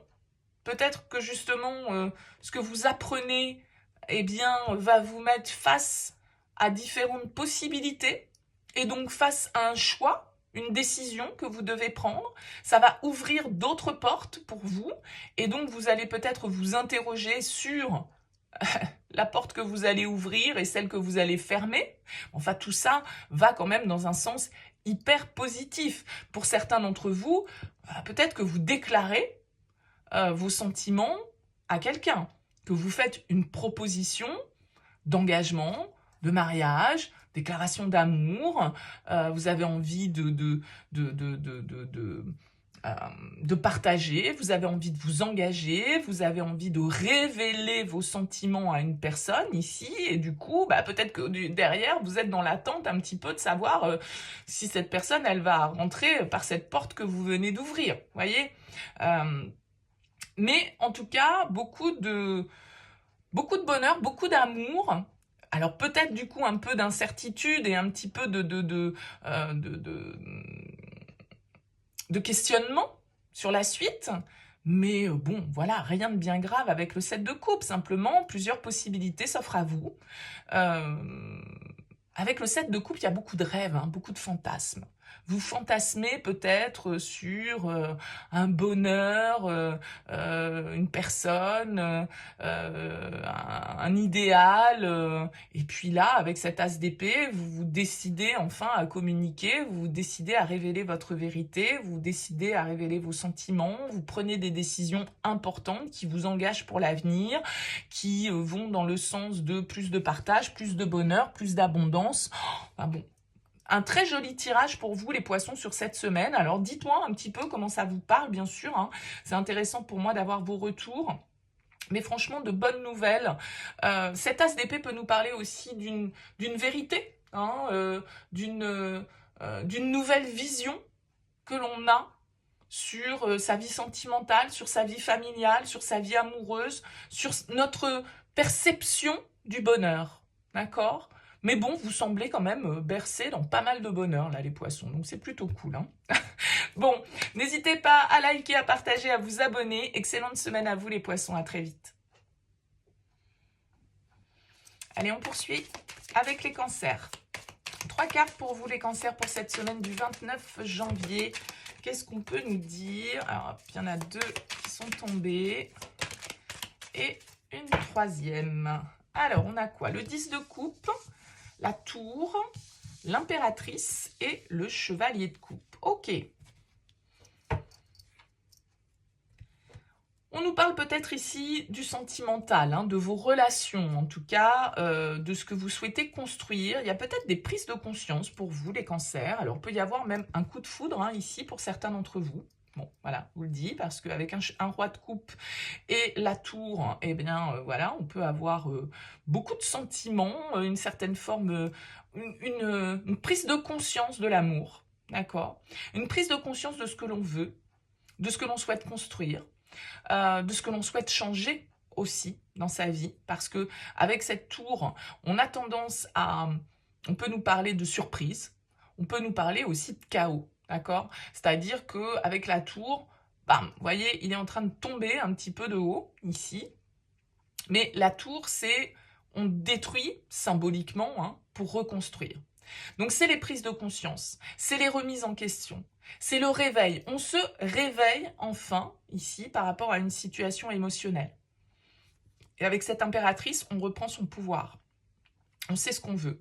Peut-être que justement ce que vous apprenez eh bien, va vous mettre face à différentes possibilités et donc face à un choix, une décision que vous devez prendre. Ça va ouvrir d'autres portes pour vous et donc vous allez peut-être vous interroger sur la porte que vous allez ouvrir et celle que vous allez fermer. Enfin, tout ça va quand même dans un sens hyper positif. Pour certains d'entre vous, peut-être que vous déclarez vos sentiments à quelqu'un, que vous faites une proposition d'engagement, de mariage, déclaration d'amour, vous avez envie de partager, vous avez envie de vous engager, vous avez envie de révéler vos sentiments à une personne ici, et du coup, bah, peut-être que derrière, vous êtes dans l'attente un petit peu de savoir si cette personne, elle va rentrer par cette porte que vous venez d'ouvrir, voyez. Mais en tout cas, beaucoup de bonheur, beaucoup d'amour. Alors peut-être du coup un peu d'incertitude et un petit peu de questionnement sur la suite. Mais bon, voilà, rien de bien grave avec le 7 de coupe. Simplement, plusieurs possibilités s'offrent à vous. Avec le 7 de coupe, il y a beaucoup de rêves, hein, beaucoup de fantasmes. Vous fantasmez peut-être sur un bonheur, une personne, un idéal. Et puis là, avec cet as d'épée, vous vous décidez enfin à communiquer, vous décidez à révéler votre vérité, vous décidez à révéler vos sentiments, vous prenez des décisions importantes qui vous engagent pour l'avenir, qui vont dans le sens de plus de partage, plus de bonheur, plus d'abondance. Enfin bon. Un très joli tirage pour vous, les poissons, sur cette semaine. Alors, dites-moi un petit peu comment ça vous parle, bien sûr. Hein. C'est intéressant pour moi d'avoir vos retours. Mais franchement, de bonnes nouvelles. Cet as d'épée peut nous parler aussi d'une vérité, hein, d'une nouvelle vision que l'on a sur sa vie sentimentale, sur sa vie familiale, sur sa vie amoureuse, sur notre perception du bonheur. D'accord ? Mais bon, vous semblez quand même bercés dans pas mal de bonheur, là, les poissons. Donc, c'est plutôt cool. Hein. Bon, n'hésitez pas à liker, à partager, à vous abonner. Excellente semaine à vous, les poissons. À très vite. Allez, on poursuit avec les cancers. 3 cartes pour vous, les cancers, pour cette semaine du 29 janvier. Qu'est-ce qu'on peut nous dire? Alors, il y en a 2 qui sont tombés. Et une troisième. Alors, on a quoi? Le 10 de coupe, la tour, l'impératrice et le chevalier de coupe. Ok. On nous parle peut-être ici du sentimental, hein, de vos relations, en tout cas, de ce que vous souhaitez construire. Il y a peut-être des prises de conscience pour vous, les cancers. Alors, il peut y avoir même un coup de foudre, hein, ici, pour certains d'entre vous. Bon, voilà, je vous le dis, parce qu'avec un roi de coupe et la tour, eh bien, voilà, on peut avoir beaucoup de sentiments, une certaine forme, une prise de conscience de l'amour, d'accord? Une prise de conscience de ce que l'on veut, de ce que l'on souhaite construire, de ce que l'on souhaite changer aussi dans sa vie, parce que avec cette tour, on a tendance à... On peut nous parler de surprise, on peut nous parler aussi de chaos, d'accord? C'est-à-dire qu'avec la tour, bam, vous voyez, il est en train de tomber un petit peu de haut, ici. Mais la tour, c'est... On détruit symboliquement hein, pour reconstruire. Donc c'est les prises de conscience, c'est les remises en question, c'est le réveil. On se réveille enfin, ici, par rapport à une situation émotionnelle. Et avec cette impératrice, on reprend son pouvoir. On sait ce qu'on veut.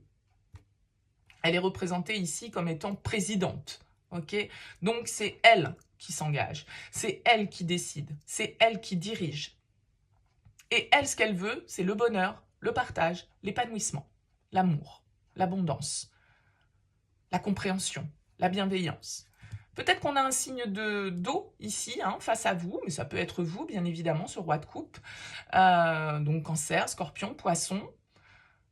Elle est représentée ici comme étant présidente. Okay, donc c'est elle qui s'engage, c'est elle qui décide, c'est elle qui dirige. Et elle, ce qu'elle veut, c'est le bonheur, le partage, l'épanouissement, l'amour, l'abondance, la compréhension, la bienveillance. Peut-être qu'on a un signe d'eau ici, hein, face à vous, mais ça peut être vous, bien évidemment, ce roi de coupe. Donc cancer, scorpion, poisson.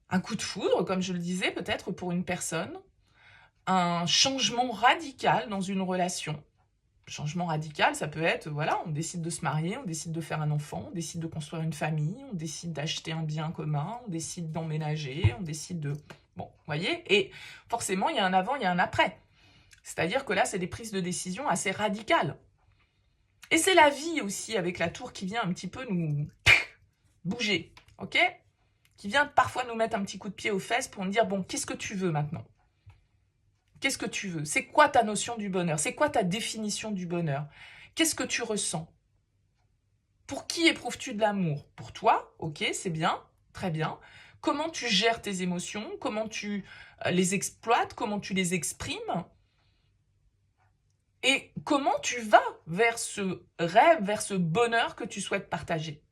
Un coup de foudre, comme je le disais, peut-être pour une personne. Un changement radical dans une relation. Changement radical, ça peut être, voilà, on décide de se marier, on décide de faire un enfant, on décide de construire une famille, on décide d'acheter un bien commun, on décide d'emménager, on décide de... Bon, vous voyez, et forcément, il y a un avant, il y a un après. C'est-à-dire que là, c'est des prises de décision assez radicales. Et c'est la vie aussi, avec la tour, qui vient un petit peu nous bouger, ok? Qui vient parfois nous mettre un petit coup de pied aux fesses pour nous dire, bon, qu'est-ce que tu veux maintenant? Qu'est-ce que tu veux? C'est quoi ta notion du bonheur? C'est quoi ta définition du bonheur? Qu'est-ce que tu ressens? Pour qui éprouves-tu de l'amour? Pour toi, ok, c'est bien, très bien. Comment tu gères tes émotions? Comment tu les exploites? Comment tu les exprimes? Et comment tu vas vers ce rêve, vers ce bonheur que tu souhaites partager?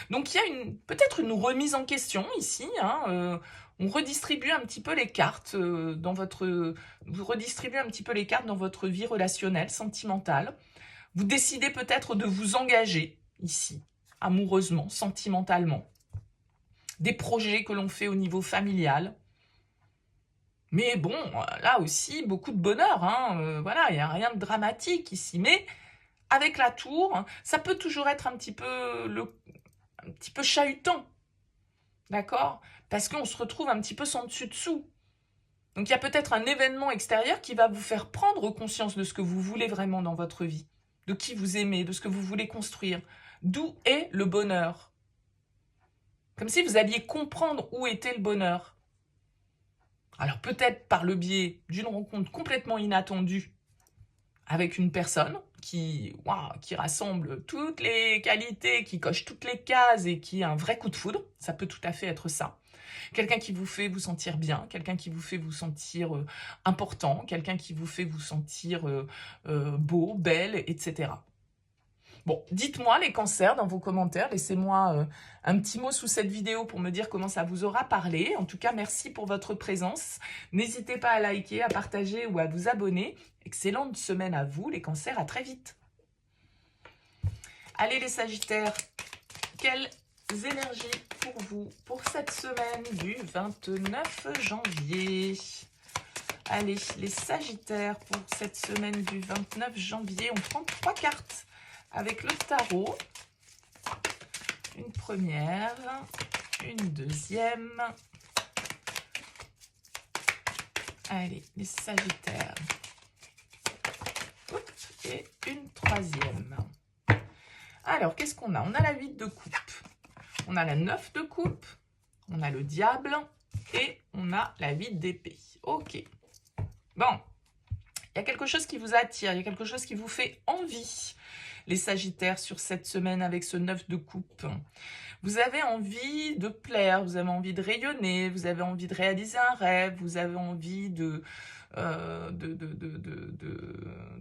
Donc il y a peut-être une remise en question ici, hein, on redistribue un petit peu les cartes vous redistribuez un petit peu les cartes dans votre vie relationnelle, sentimentale. Vous décidez peut-être de vous engager ici, amoureusement, sentimentalement. Des projets que l'on fait au niveau familial. Mais bon, là aussi, beaucoup de bonheur, hein, voilà, il n'y a rien de dramatique ici. Mais avec la tour, ça peut toujours être un petit peu chahutant. D'accord? Parce qu'on se retrouve un petit peu sans dessus-dessous. Donc il y a peut-être un événement extérieur qui va vous faire prendre conscience de ce que vous voulez vraiment dans votre vie, de qui vous aimez, de ce que vous voulez construire. D'où est le bonheur? Comme si vous alliez comprendre où était le bonheur. Alors peut-être par le biais d'une rencontre complètement inattendue avec une personne qui rassemble toutes les qualités, qui coche toutes les cases et qui a un vrai coup de foudre. Ça peut tout à fait être ça. Quelqu'un qui vous fait vous sentir bien, quelqu'un qui vous fait vous sentir important, quelqu'un qui vous fait vous sentir beau, belle, etc. Bon, dites-moi les cancers dans vos commentaires, laissez-moi un petit mot sous cette vidéo pour me dire comment ça vous aura parlé. En tout cas, merci pour votre présence. N'hésitez pas à liker, à partager ou à vous abonner. Excellente semaine à vous les cancers, à très vite. Allez les sagittaires, quelles énergies pour vous pour cette semaine du 29 janvier? Allez, les sagittaires pour cette semaine du 29 janvier, on prend 3 cartes avec le tarot. Une première, une deuxième. Allez, les sagittaires. Et une troisième. Alors, qu'est-ce qu'on a? On a la 8 de coupe. On a la 9 de coupe. On a le diable. Et on a la 8 d'épée. Ok. Bon. Il y a quelque chose qui vous attire. Il y a quelque chose qui vous fait envie. Les sagittaires sur cette semaine avec ce 9 de coupe. Vous avez envie de plaire. Vous avez envie de rayonner. Vous avez envie de réaliser un rêve. Vous avez envie de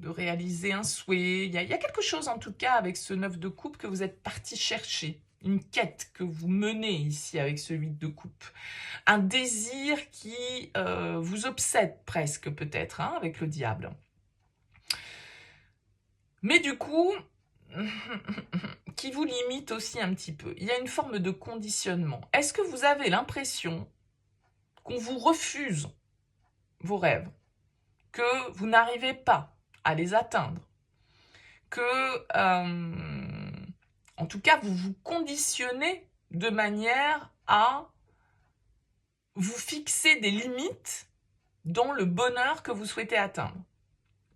réaliser un souhait. Il y a quelque chose en tout cas avec ce 9 de coupe que vous êtes parti chercher. Une quête que vous menez ici avec ce 8 de coupe. Un désir qui vous obsède presque peut-être hein, avec le diable. Mais du coup, qui vous limite aussi un petit peu. Il y a une forme de conditionnement. Est-ce que vous avez l'impression qu'on vous refuse vos rêves? Que vous n'arrivez pas à les atteindre, que En tout cas, vous vous conditionnez de manière à vous fixer des limites dans le bonheur que vous souhaitez atteindre.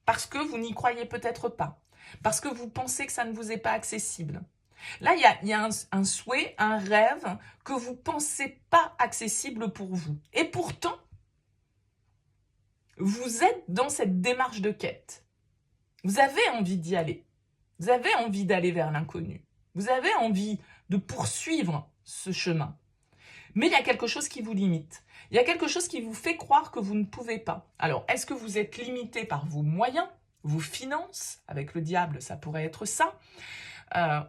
Parce que vous n'y croyez peut-être pas. Parce que vous pensez que ça ne vous est pas accessible. Là, il y a un souhait, un rêve que vous ne pensez pas accessible pour vous. Et pourtant, vous êtes dans cette démarche de quête. Vous avez envie d'y aller. Vous avez envie d'aller vers l'inconnu. Vous avez envie de poursuivre ce chemin. Mais il y a quelque chose qui vous limite. Il y a quelque chose qui vous fait croire que vous ne pouvez pas. Alors, est-ce que vous êtes limité par vos moyens, vos finances? Avec le diable, ça pourrait être ça.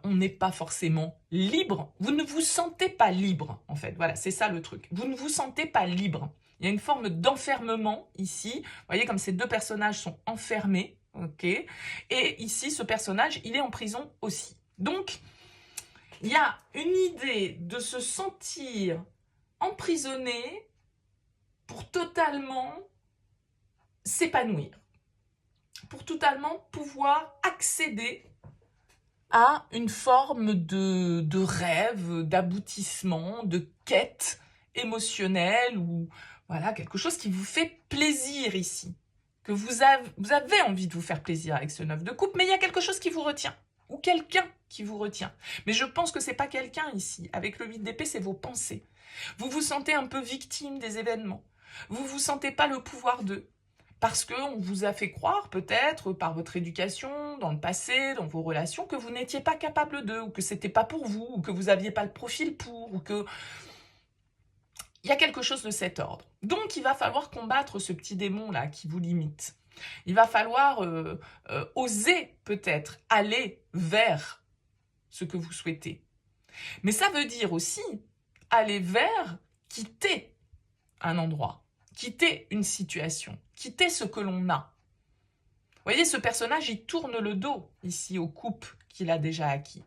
On n'est pas forcément libre. Vous ne vous sentez pas libre, en fait. Voilà, c'est ça le truc. Vous ne vous sentez pas libre. Il y a une forme d'enfermement ici. Vous voyez comme ces deux personnages sont enfermés. Ok. Et ici, ce personnage, il est en prison aussi. Donc, il y a une idée de se sentir emprisonné pour totalement s'épanouir. Pour totalement pouvoir accéder à une forme de rêve, d'aboutissement, de quête émotionnelle ou voilà, quelque chose qui vous fait plaisir ici. Que vous avez envie de vous faire plaisir avec ce 9 de coupe, mais il y a quelque chose qui vous retient. Ou quelqu'un qui vous retient. Mais je pense que ce n'est pas quelqu'un ici. Avec le 8 d'épée, c'est vos pensées. Vous vous sentez un peu victime des événements. Vous ne vous sentez pas le pouvoir d'eux. Parce qu'on vous a fait croire, peut-être, par votre éducation, dans le passé, dans vos relations, que vous n'étiez pas capable d'eux, ou que ce n'était pas pour vous, ou que vous n'aviez pas le profil pour, ou que... Il y a quelque chose de cet ordre. Donc, il va falloir combattre ce petit démon-là qui vous limite. Il va falloir oser, peut-être, aller vers ce que vous souhaitez. Mais ça veut dire aussi aller vers quitter un endroit, quitter une situation, quitter ce que l'on a. Vous voyez, ce personnage, il tourne le dos ici aux coupes qu'il a déjà acquis.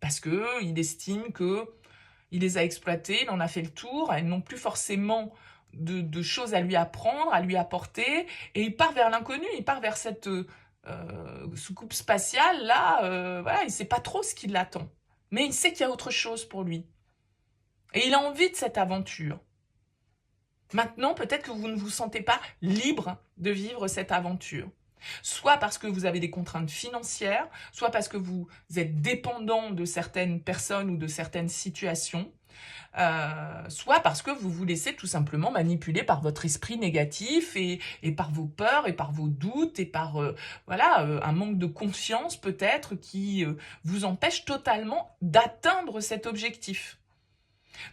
Parce qu'il estime qu'il les a exploités, il en a fait le tour, elles n'ont plus forcément de choses à lui apprendre, à lui apporter, et il part vers l'inconnu, il part vers cette soucoupe spatiale, là, voilà, il ne sait pas trop ce qui l'attend. Mais il sait qu'il y a autre chose pour lui. Et il a envie de cette aventure. Maintenant, peut-être que vous ne vous sentez pas libre de vivre cette aventure. Soit parce que vous avez des contraintes financières, soit parce que vous êtes dépendant de certaines personnes ou de certaines situations, soit parce que vous vous laissez tout simplement manipuler par votre esprit négatif et par vos peurs et par vos doutes et par voilà, un manque de confiance peut-être qui vous empêche totalement d'atteindre cet objectif.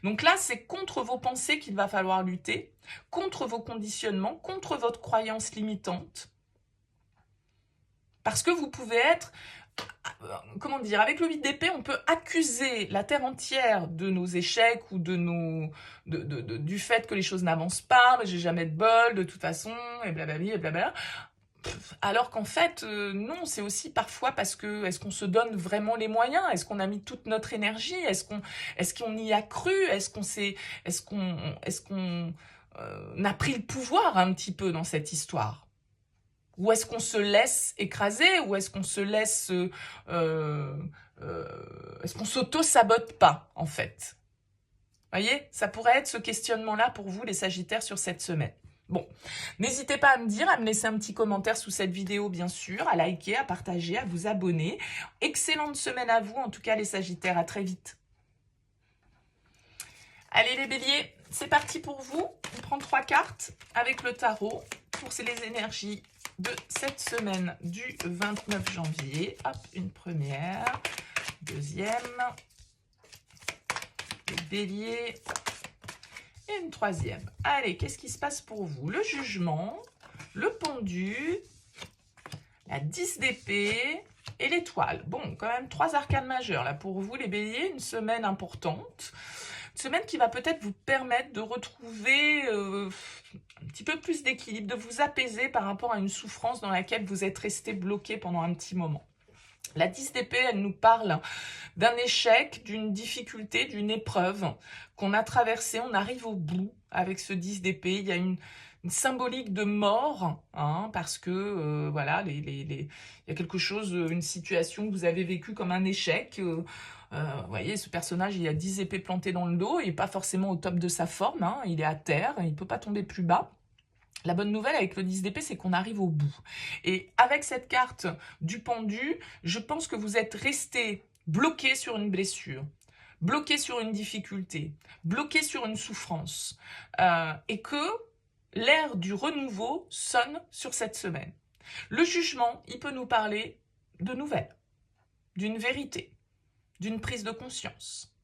Donc là, c'est contre vos pensées qu'il va falloir lutter, contre vos conditionnements, contre votre croyance limitante. Parce que vous pouvez être, comment dire, avec le 8 d'épée, on peut accuser la terre entière de nos échecs ou du fait que les choses n'avancent pas, j'ai jamais de bol, de toute façon, et blablabla, et blablabla. Alors qu'en fait, non, c'est aussi parfois parce que, est-ce qu'on se donne vraiment les moyens? Est-ce qu'on a mis toute notre énergie? Est-ce qu'on y a cru? Est-ce qu'on a pris le pouvoir un petit peu dans cette histoire? Ou est-ce qu'on se laisse écraser? Ou est-ce qu'on se laisse... est-ce qu'on s'auto-sabote pas, en fait? Vous voyez, ça pourrait être ce questionnement-là pour vous, les Sagittaires, sur cette semaine. Bon, n'hésitez pas à me dire, à me laisser un petit commentaire sous cette vidéo, bien sûr, à liker, à partager, à vous abonner. Excellente semaine à vous, en tout cas, les Sagittaires. À très vite. Allez, les Béliers, c'est parti pour vous. On prend 3 cartes avec le tarot pour les énergies de cette semaine du 29 janvier. Hop, une première, deuxième, le bélier et une troisième. Allez, qu'est-ce qui se passe pour vous? Le jugement, le pendu, la 10 d'épée et l'étoile. Bon, quand même 3 arcanes majeures là pour vous les béliers, une semaine importante. Une semaine qui va peut-être vous permettre de retrouver un petit peu plus d'équilibre, de vous apaiser par rapport à une souffrance dans laquelle vous êtes resté bloqué pendant un petit moment. La 10 d'épée, elle nous parle d'un échec, d'une difficulté, d'une épreuve qu'on a traversée. On arrive au bout avec ce 10 d'épée. Il y a une une symbolique de mort, hein, parce que voilà, il y a quelque chose, une situation que vous avez vécue comme un échec. Vous voyez, ce personnage, il a 10 épées plantées dans le dos, il n'est pas forcément au top de sa forme, hein, il est à terre, il ne peut pas tomber plus bas. La bonne nouvelle avec le 10 d'épée, c'est qu'on arrive au bout. Et avec cette carte du pendu, je pense que vous êtes resté bloqué sur une blessure, bloqué sur une difficulté, bloqué sur une souffrance, et que l'ère du renouveau sonne sur cette semaine. Le jugement, il peut nous parler de nouvelles, d'une vérité, d'une prise de conscience.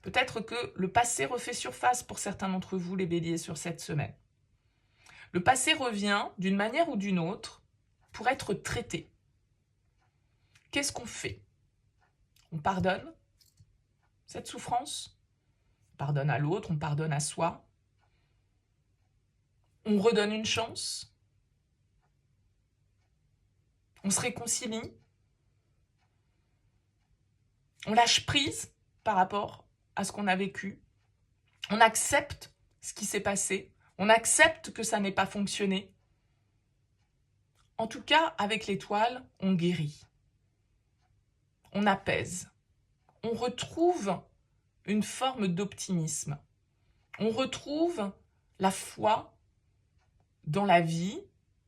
Peut-être que le passé refait surface pour certains d'entre vous, les béliers, sur cette semaine. Le passé revient, d'une manière ou d'une autre, pour être traité. Qu'est-ce qu'on fait? On pardonne cette souffrance, on pardonne à l'autre, on pardonne à soi, on redonne une chance, on se réconcilie, on lâche prise par rapport à ce qu'on a vécu, on accepte ce qui s'est passé, on accepte que ça n'ait pas fonctionné. En tout cas, avec l'étoile, on guérit, on apaise, on retrouve une forme d'optimisme, on retrouve la foi dans la vie,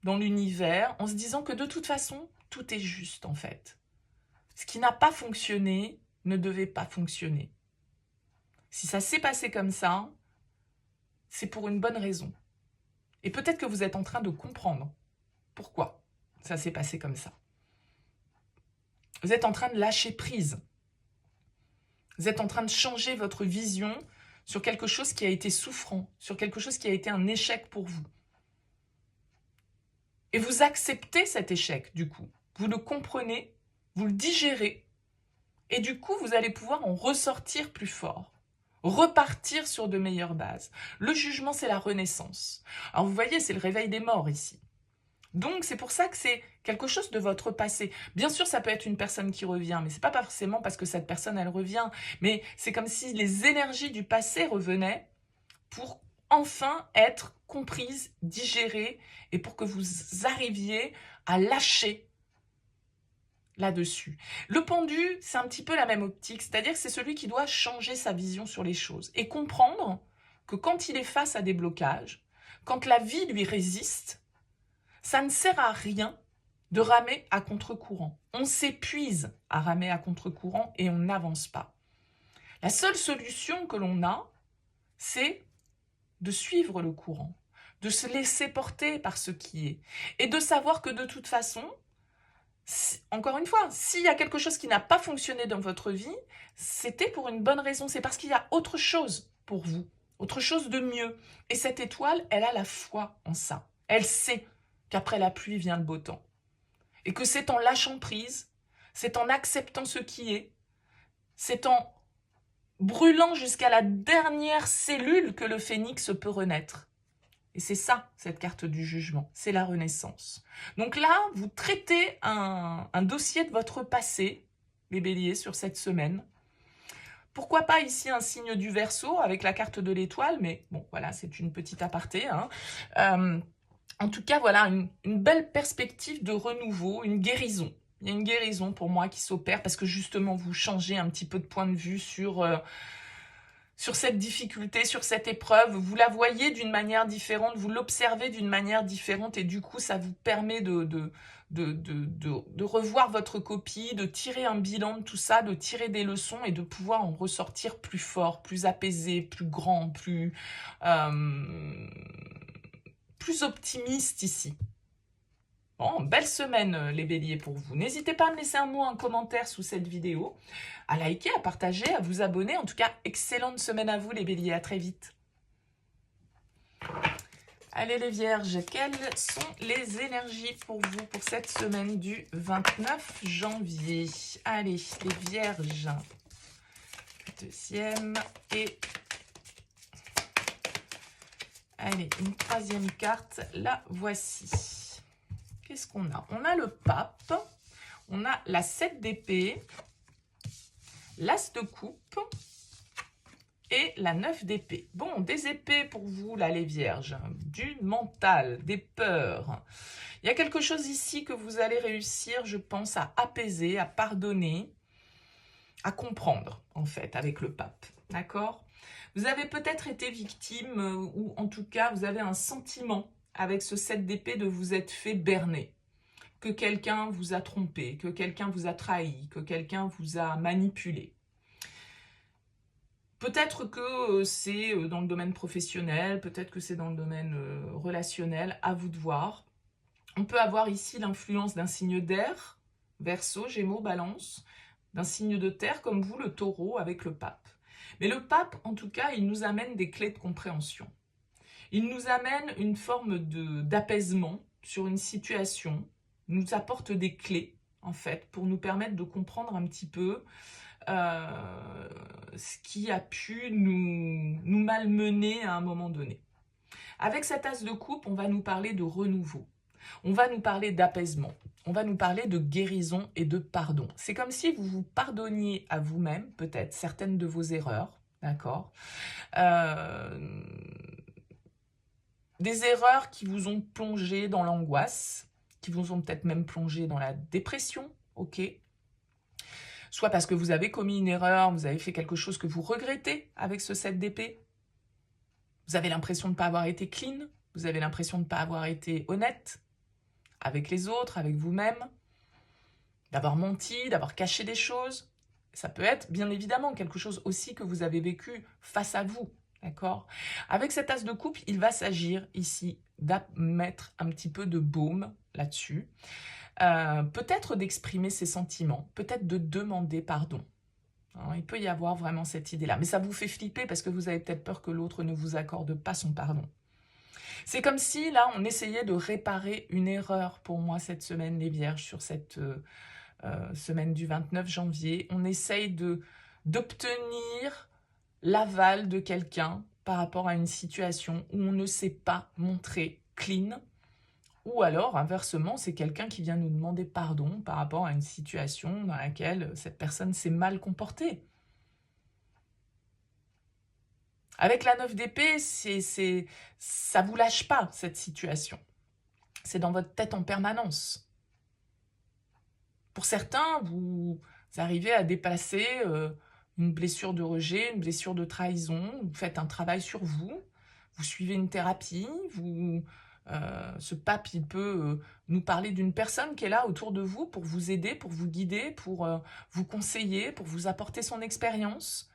dans l'univers, en se disant que de toute façon, tout est juste en fait. Ce qui n'a pas fonctionné ne devait pas fonctionner. Si ça s'est passé comme ça, c'est pour une bonne raison. Et peut-être que vous êtes en train de comprendre pourquoi ça s'est passé comme ça. Vous êtes en train de lâcher prise. Vous êtes en train de changer votre vision sur quelque chose qui a été souffrant, sur quelque chose qui a été un échec pour vous. Et vous acceptez cet échec, du coup. Vous le comprenez, vous le digérez, et du coup, vous allez pouvoir en ressortir plus fort, repartir sur de meilleures bases. Le jugement, c'est la renaissance. Alors, vous voyez, c'est le réveil des morts ici. Donc, c'est pour ça que c'est quelque chose de votre passé. Bien sûr, ça peut être une personne qui revient, mais c'est pas forcément parce que cette personne, elle revient. Mais c'est comme si les énergies du passé revenaient pour enfin être comprises, digérées, et pour que vous arriviez à lâcher là-dessus. Le pendu, c'est un petit peu la même optique, c'est-à-dire que c'est celui qui doit changer sa vision sur les choses et comprendre que quand il est face à des blocages, quand la vie lui résiste, ça ne sert à rien de ramer à contre-courant. On s'épuise à ramer à contre-courant et on n'avance pas. La seule solution que l'on a, c'est de suivre le courant, de se laisser porter par ce qui est, et de savoir que de toute façon, encore une fois, s'il y a quelque chose qui n'a pas fonctionné dans votre vie, c'était pour une bonne raison, c'est parce qu'il y a autre chose pour vous, autre chose de mieux. Et cette étoile, elle a la foi en ça. Elle sait qu'après la pluie vient le beau temps. Et que c'est en lâchant prise, c'est en acceptant ce qui est, c'est en brûlant jusqu'à la dernière cellule que le phénix peut renaître. Et c'est ça, cette carte du jugement, c'est la renaissance. Donc là, vous traitez un dossier de votre passé, les béliers, sur cette semaine. Pourquoi pas ici un signe du Verseau avec la carte de l'étoile, mais bon, voilà, c'est une petite aparté. En tout cas, voilà, une belle perspective de renouveau, une guérison. Il y a une guérison pour moi qui s'opère parce que justement, vous changez un petit peu de point de vue sur cette difficulté, sur cette épreuve. Vous la voyez d'une manière différente, vous l'observez d'une manière différente et du coup, ça vous permet de revoir votre copie, de tirer un bilan de tout ça, de tirer des leçons et de pouvoir en ressortir plus fort, plus apaisé, plus grand, plus optimiste ici. Bon, belle semaine les béliers pour vous. N'hésitez pas à me laisser un mot, un commentaire sous cette vidéo, à liker, à partager, à vous abonner. En tout cas, excellente semaine à vous les béliers, à très vite. Allez les vierges, quelles sont les énergies pour vous pour cette semaine du 29 janvier? Allez, les vierges, deuxième et... Allez, une troisième carte, la voici. Qu'est-ce qu'on a? On a le pape, on a la 7 d'épée, l'as de coupe et la 9 d'épée. Bon, des épées pour vous, là, les vierges, du mental, des peurs. Il y a quelque chose ici que vous allez réussir, je pense, à apaiser, à pardonner, à comprendre, en fait, avec le pape. D'accord? Vous avez peut-être été victime, ou en tout cas, vous avez un sentiment, avec ce 7 d'épée, de vous être fait berner. Que quelqu'un vous a trompé, que quelqu'un vous a trahi, que quelqu'un vous a manipulé. Peut-être que c'est dans le domaine professionnel, peut-être que c'est dans le domaine relationnel, à vous de voir. On peut avoir ici l'influence d'un signe d'air, Verseau, Gémeaux, Balance, d'un signe de terre comme vous, le Taureau, avec le pape. Mais le pape, en tout cas, il nous amène des clés de compréhension. Il nous amène une forme d'apaisement sur une situation, nous apporte des clés, en fait, pour nous permettre de comprendre un petit peu ce qui a pu nous malmener à un moment donné. Avec cet as de coupe, on va nous parler de renouveau. On va nous parler d'apaisement. On va nous parler de guérison et de pardon. C'est comme si vous vous pardonniez à vous-même, peut-être, certaines de vos erreurs, d'accord, des erreurs qui vous ont plongé dans l'angoisse, qui vous ont peut-être même plongé dans la dépression, ok, soit parce que vous avez commis une erreur, vous avez fait quelque chose que vous regrettez avec ce 7 d'épée. Vous avez l'impression de ne pas avoir été clean, vous avez l'impression de ne pas avoir été honnête avec les autres, avec vous-même, d'avoir menti, d'avoir caché des choses. Ça peut être, bien évidemment, quelque chose aussi que vous avez vécu face à vous, d'accord? Avec cet as de coupe, il va s'agir ici de mettre un petit peu de baume là-dessus. Peut-être d'exprimer ses sentiments, peut-être de demander pardon. Hein, il peut y avoir vraiment cette idée-là. Mais ça vous fait flipper parce que vous avez peut-être peur que l'autre ne vous accorde pas son pardon. C'est comme si, là, on essayait de réparer une erreur pour moi cette semaine, les vierges, sur cette semaine du 29 janvier. On essaye d'obtenir l'aval de quelqu'un par rapport à une situation où on ne s'est pas montré clean. Ou alors, inversement, c'est quelqu'un qui vient nous demander pardon par rapport à une situation dans laquelle cette personne s'est mal comportée. Avec la 9 d'épée, ça ne vous lâche pas, cette situation. C'est dans votre tête en permanence. Pour certains, vous arrivez à dépasser une blessure de rejet, une blessure de trahison. Vous faites un travail sur vous. Vous suivez une thérapie. Ce pape, il peut nous parler d'une personne qui est là autour de vous pour vous aider, pour vous guider, pour vous conseiller, pour vous apporter son expérience.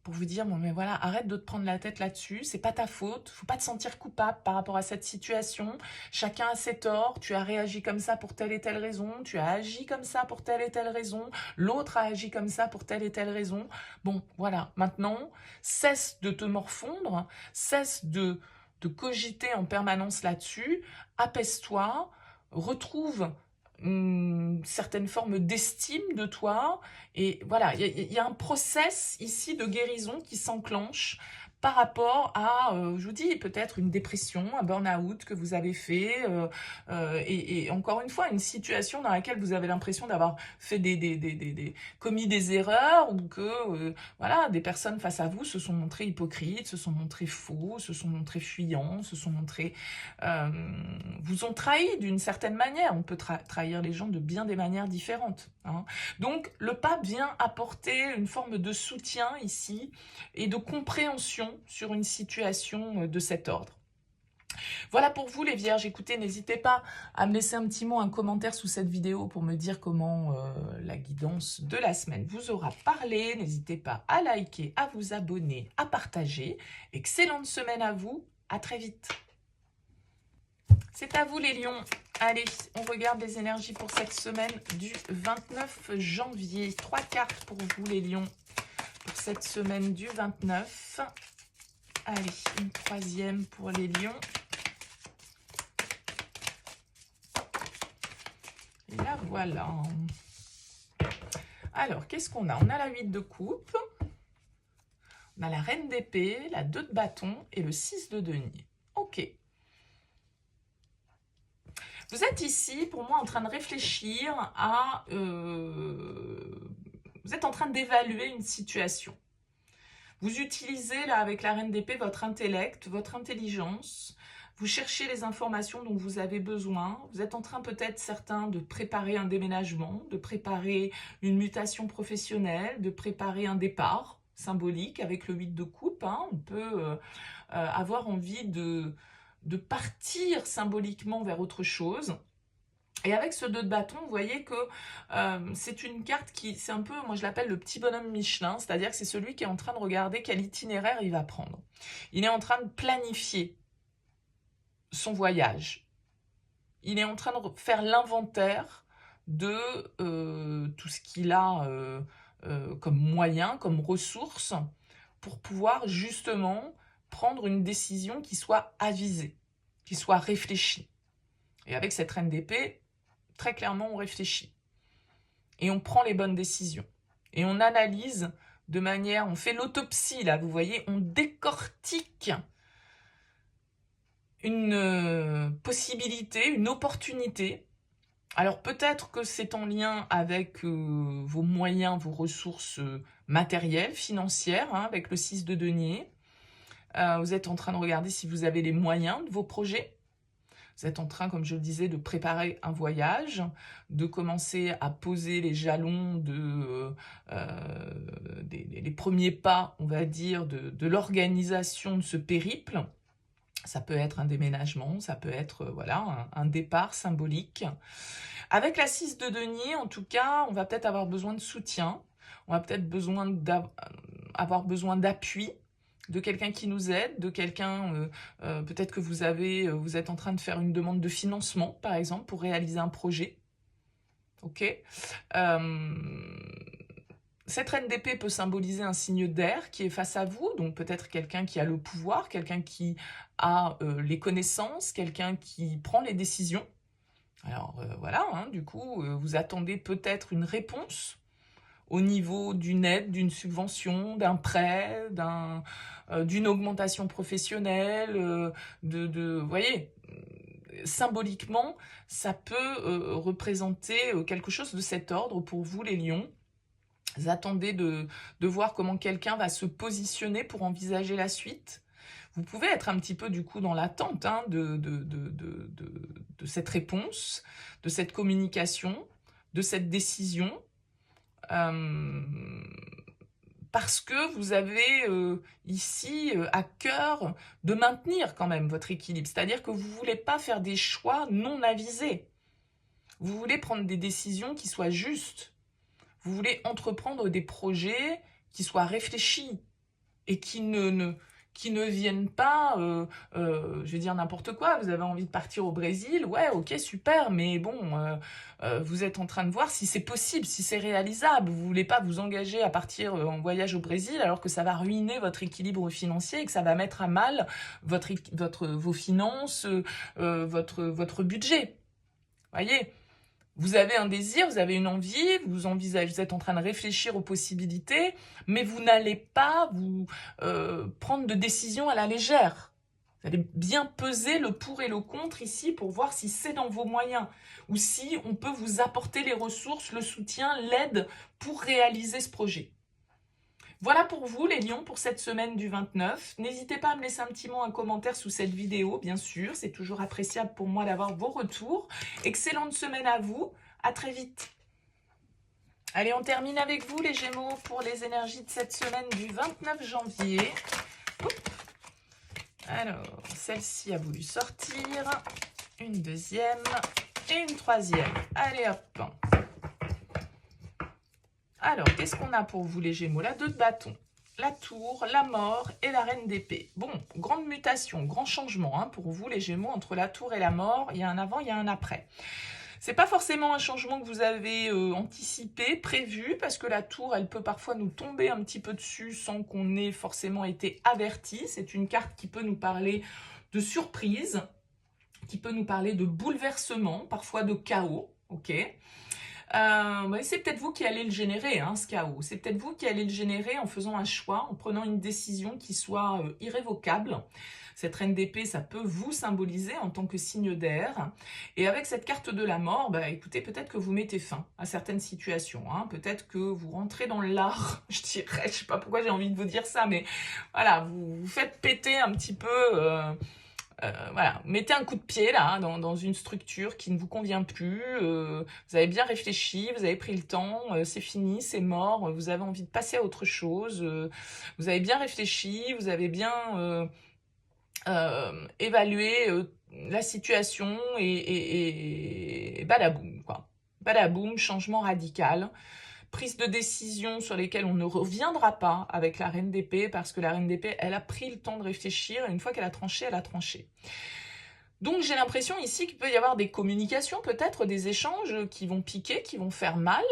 Pour vous dire, bon, mais voilà, arrête de te prendre la tête là-dessus, c'est pas ta faute, faut pas te sentir coupable par rapport à cette situation, chacun a ses torts, tu as réagi comme ça pour telle et telle raison, tu as agi comme ça pour telle et telle raison, l'autre a agi comme ça pour telle et telle raison. Bon, voilà, maintenant, cesse de te morfondre, cesse de cogiter en permanence là-dessus, apaise-toi, retrouve une certaine forme d'estime de toi. Et voilà, il y a un process ici de guérison qui s'enclenche par rapport à, je vous dis, peut-être une dépression, un burn-out que vous avez fait, et encore une fois, une situation dans laquelle vous avez l'impression d'avoir fait commis des erreurs, ou que voilà, des personnes face à vous se sont montrées hypocrites, se sont montrées faux, se sont montrées fuyants, se sont montrées... vous ont trahi d'une certaine manière. On peut trahir les gens de bien des manières différentes. Hein. Donc, le pape vient apporter une forme de soutien ici et de compréhension sur une situation de cet ordre. Voilà pour vous les vierges. Écoutez, n'hésitez pas à me laisser un petit mot, un commentaire sous cette vidéo pour me dire comment la guidance de la semaine vous aura parlé. N'hésitez pas à liker, à vous abonner, à partager. Excellente semaine à vous. À très vite. C'est à vous les lions. Allez, on regarde les énergies pour cette semaine du 29 janvier. 3 cartes pour vous les lions pour cette semaine du 29. Allez, une troisième pour les lions. Et là, voilà. Alors, qu'est-ce qu'on a? On a la 8 de coupe, on a la reine d'épée, la 2 de bâton et le 6 de denier. Ok. Vous êtes ici, pour moi, en train de réfléchir à... vous êtes en train d'évaluer une situation. Vous utilisez là avec la reine d'épée votre intellect, votre intelligence. Vous cherchez les informations dont vous avez besoin. Vous êtes en train peut-être certains de préparer un déménagement, de préparer une mutation professionnelle, de préparer un départ symbolique avec le 8 de coupe. Hein. On peut avoir envie de partir symboliquement vers autre chose. Et avec ce 2 de bâton, vous voyez que c'est une carte qui, c'est un peu, moi je l'appelle le petit bonhomme Michelin, c'est-à-dire que c'est celui qui est en train de regarder quel itinéraire il va prendre. Il est en train de planifier son voyage. Il est en train de faire l'inventaire de tout ce qu'il a comme moyen, comme ressources, pour pouvoir justement prendre une décision qui soit avisée, qui soit réfléchie. Et avec cette reine d'épée, très clairement, on réfléchit. Et on prend les bonnes décisions. Et on analyse de manière, on fait l'autopsie, là, vous voyez, on décortique une possibilité, une opportunité. Alors peut-être que c'est en lien avec vos moyens, vos ressources matérielles, financières, hein, avec le 6 de denier. Vous êtes en train de regarder si vous avez les moyens de vos projets. Vous êtes en train, comme je le disais, de préparer un voyage, de commencer à poser les jalons des premiers pas, on va dire, de l'organisation de ce périple. Ça peut être un déménagement, ça peut être voilà, un départ symbolique. Avec la 6 de denier, en tout cas, on va peut-être avoir besoin de soutien, on va peut-être avoir besoin d'appui, de quelqu'un qui nous aide, de quelqu'un, peut-être que vous êtes en train de faire une demande de financement, par exemple, pour réaliser un projet. Ok. Cette reine d'épée peut symboliser un signe d'air qui est face à vous, donc peut-être quelqu'un qui a le pouvoir, quelqu'un qui a les connaissances, quelqu'un qui prend les décisions. Alors voilà, hein, du coup, vous attendez peut-être une réponse au niveau d'une aide, d'une subvention, d'un prêt, d'une augmentation professionnelle, vous voyez, symboliquement, ça peut représenter quelque chose de cet ordre pour vous, les lions. Vous attendez de voir comment quelqu'un va se positionner pour envisager la suite. Vous pouvez être un petit peu du coup dans l'attente hein, de cette réponse, de cette communication, de cette décision. Parce que vous avez ici à cœur de maintenir quand même votre équilibre. C'est-à-dire que vous ne voulez pas faire des choix non avisés. Vous voulez prendre des décisions qui soient justes. Vous voulez entreprendre des projets qui soient réfléchis et qui ne viennent pas, je vais dire n'importe quoi, vous avez envie de partir au Brésil, ouais, ok, super, mais bon, vous êtes en train de voir si c'est possible, si c'est réalisable. Vous voulez pas vous engager à partir en voyage au Brésil alors que ça va ruiner votre équilibre financier et que ça va mettre à mal vos finances, votre budget. Voyez ? Vous avez un désir, vous avez une envie, vous êtes en train de réfléchir aux possibilités, mais vous n'allez pas vous prendre de décision à la légère. Vous allez bien peser le pour et le contre ici pour voir si c'est dans vos moyens ou si on peut vous apporter les ressources, le soutien, l'aide pour réaliser ce projet. Voilà pour vous les lions pour cette semaine du 29. N'hésitez pas à me laisser un petit mot, un commentaire sous cette vidéo, bien sûr. C'est toujours appréciable pour moi d'avoir vos retours. Excellente semaine à vous. À très vite. Allez, on termine avec vous les Gémeaux pour les énergies de cette semaine du 29 janvier. Alors, celle-ci a voulu sortir. Une deuxième et une troisième. Allez hop. Alors, qu'est-ce qu'on a pour vous les Gémeaux? La 2 de bâton, la tour, la mort et la reine d'épée. Bon, grande mutation, grand changement hein, pour vous les Gémeaux entre la tour et la mort. Il y a un avant, il y a un après. C'est pas forcément un changement que vous avez anticipé, prévu, parce que la tour, elle peut parfois nous tomber un petit peu dessus sans qu'on ait forcément été averti. C'est une carte qui peut nous parler de surprise, qui peut nous parler de bouleversement, parfois de chaos, ok ? Ouais, c'est peut-être vous qui allez le générer, hein, ce chaos. C'est peut-être vous qui allez le générer en faisant un choix, en prenant une décision qui soit irrévocable. Cette reine d'épée, ça peut vous symboliser en tant que signe d'air. Et avec cette carte de la mort, bah, écoutez, peut-être que vous mettez fin à certaines situations. Hein. Peut-être que vous rentrez dans l'art, je dirais, je sais pas pourquoi j'ai envie de vous dire ça, mais voilà, vous faites péter un petit peu... voilà, mettez un coup de pied là dans une structure qui ne vous convient plus. Vous avez bien réfléchi, vous avez pris le temps, c'est fini, c'est mort. Vous avez envie de passer à autre chose. Vous avez bien réfléchi, vous avez bien évalué la situation et badaboum quoi. Badaboum, changement radical. Prise de décision sur lesquelles on ne reviendra pas avec la reine d'épée, parce que la reine d'épée, elle a pris le temps de réfléchir, et une fois qu'elle a tranché, elle a tranché. Donc j'ai l'impression ici qu'il peut y avoir des communications, peut-être des échanges qui vont piquer, qui vont faire mal,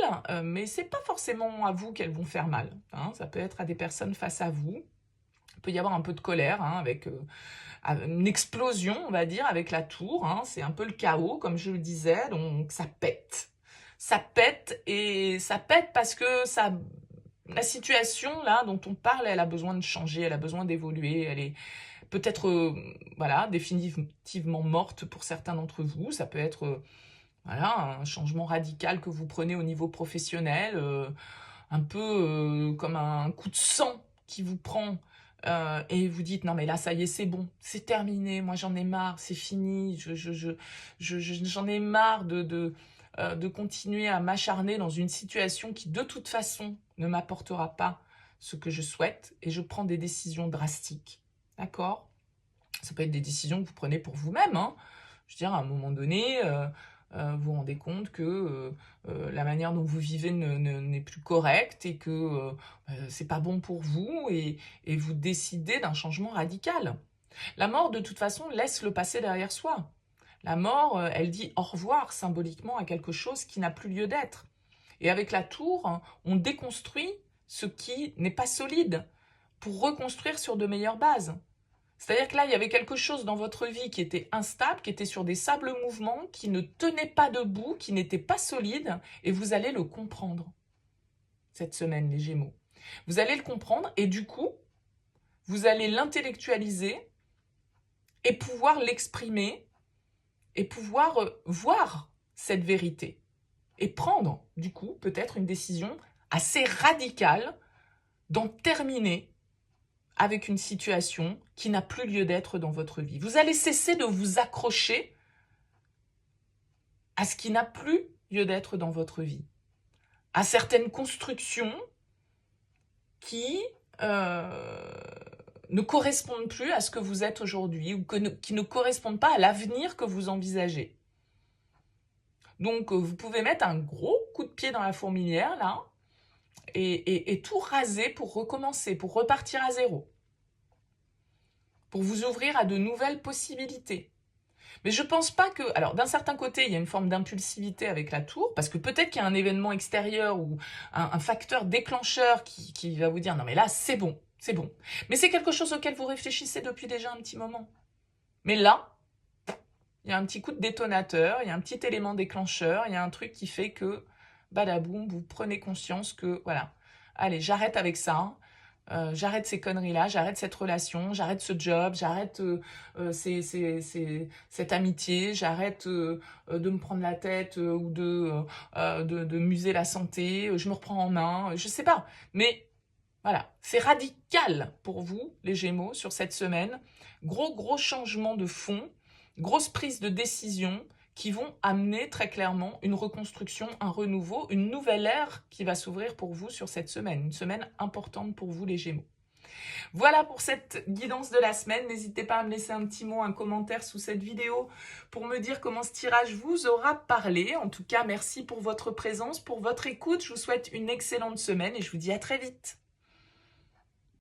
mais c'est pas forcément à vous qu'elles vont faire mal. Hein, ça peut être à des personnes face à vous. Il peut y avoir un peu de colère, hein, avec une explosion, on va dire, avec la tour. Hein, c'est un peu le chaos, comme je le disais, donc ça pète. Ça pète, et ça pète parce que la situation là dont on parle, elle a besoin de changer, elle a besoin d'évoluer, elle est peut-être voilà, définitivement morte pour certains d'entre vous. Ça peut être voilà, un changement radical que vous prenez au niveau professionnel, un peu comme un coup de sang qui vous prend. Et vous dites non mais là ça y est, c'est bon, c'est terminé, moi j'en ai marre, c'est fini, j'en ai marre de continuer à m'acharner dans une situation qui de toute façon ne m'apportera pas ce que je souhaite, et je prends des décisions drastiques. D'accord? Ça peut être des décisions que vous prenez pour vous-même. Hein. Je veux dire, à un moment donné, vous vous rendez compte que la manière dont vous vivez n'est plus correcte, et que c'est pas bon pour vous, et vous décidez d'un changement radical. La mort, de toute façon, laisse le passé derrière soi. La mort, elle dit au revoir symboliquement à quelque chose qui n'a plus lieu d'être. Et avec la tour, on déconstruit ce qui n'est pas solide pour reconstruire sur de meilleures bases. C'est-à-dire que là, il y avait quelque chose dans votre vie qui était instable, qui était sur des sables mouvants, qui ne tenait pas debout, qui n'était pas solide, et vous allez le comprendre cette semaine, les Gémeaux. Vous allez le comprendre, et du coup, vous allez l'intellectualiser et pouvoir l'exprimer, et pouvoir voir cette vérité, et prendre, du coup, peut-être une décision assez radicale d'en terminer avec une situation qui n'a plus lieu d'être dans votre vie. Vous allez cesser de vous accrocher à ce qui n'a plus lieu d'être dans votre vie, à certaines constructions qui ne correspondent plus à ce que vous êtes aujourd'hui, ou qui ne correspondent pas à l'avenir que vous envisagez. Donc, vous pouvez mettre un gros coup de pied dans la fourmilière, là, et tout raser pour recommencer, pour repartir à zéro, pour vous ouvrir à de nouvelles possibilités. Mais je pense pas que... Alors, d'un certain côté, il y a une forme d'impulsivité avec la tour, parce que peut-être qu'il y a un événement extérieur ou un facteur déclencheur qui va vous dire « Non, mais là, c'est bon, c'est bon. » Mais c'est quelque chose auquel vous réfléchissez depuis déjà un petit moment. Mais là, il y a un petit coup de détonateur, il y a un petit élément déclencheur, il y a un truc qui fait que, badaboum, vous prenez conscience que, voilà, allez, j'arrête avec ça. J'arrête ces conneries-là, j'arrête cette relation, j'arrête ce job, j'arrête cette amitié, j'arrête de me prendre la tête ou de muser la santé, je me reprends en main, je sais pas. Mais voilà, c'est radical pour vous, les Gémeaux, sur cette semaine. Gros changement de fond, grosse prise de décision qui vont amener très clairement une reconstruction, un renouveau, une nouvelle ère qui va s'ouvrir pour vous sur cette semaine. Une semaine importante pour vous, les Gémeaux. Voilà pour cette guidance de la semaine. N'hésitez pas à me laisser un petit mot, un commentaire sous cette vidéo pour me dire comment ce tirage vous aura parlé. En tout cas, merci pour votre présence, pour votre écoute. Je vous souhaite une excellente semaine et je vous dis à très vite.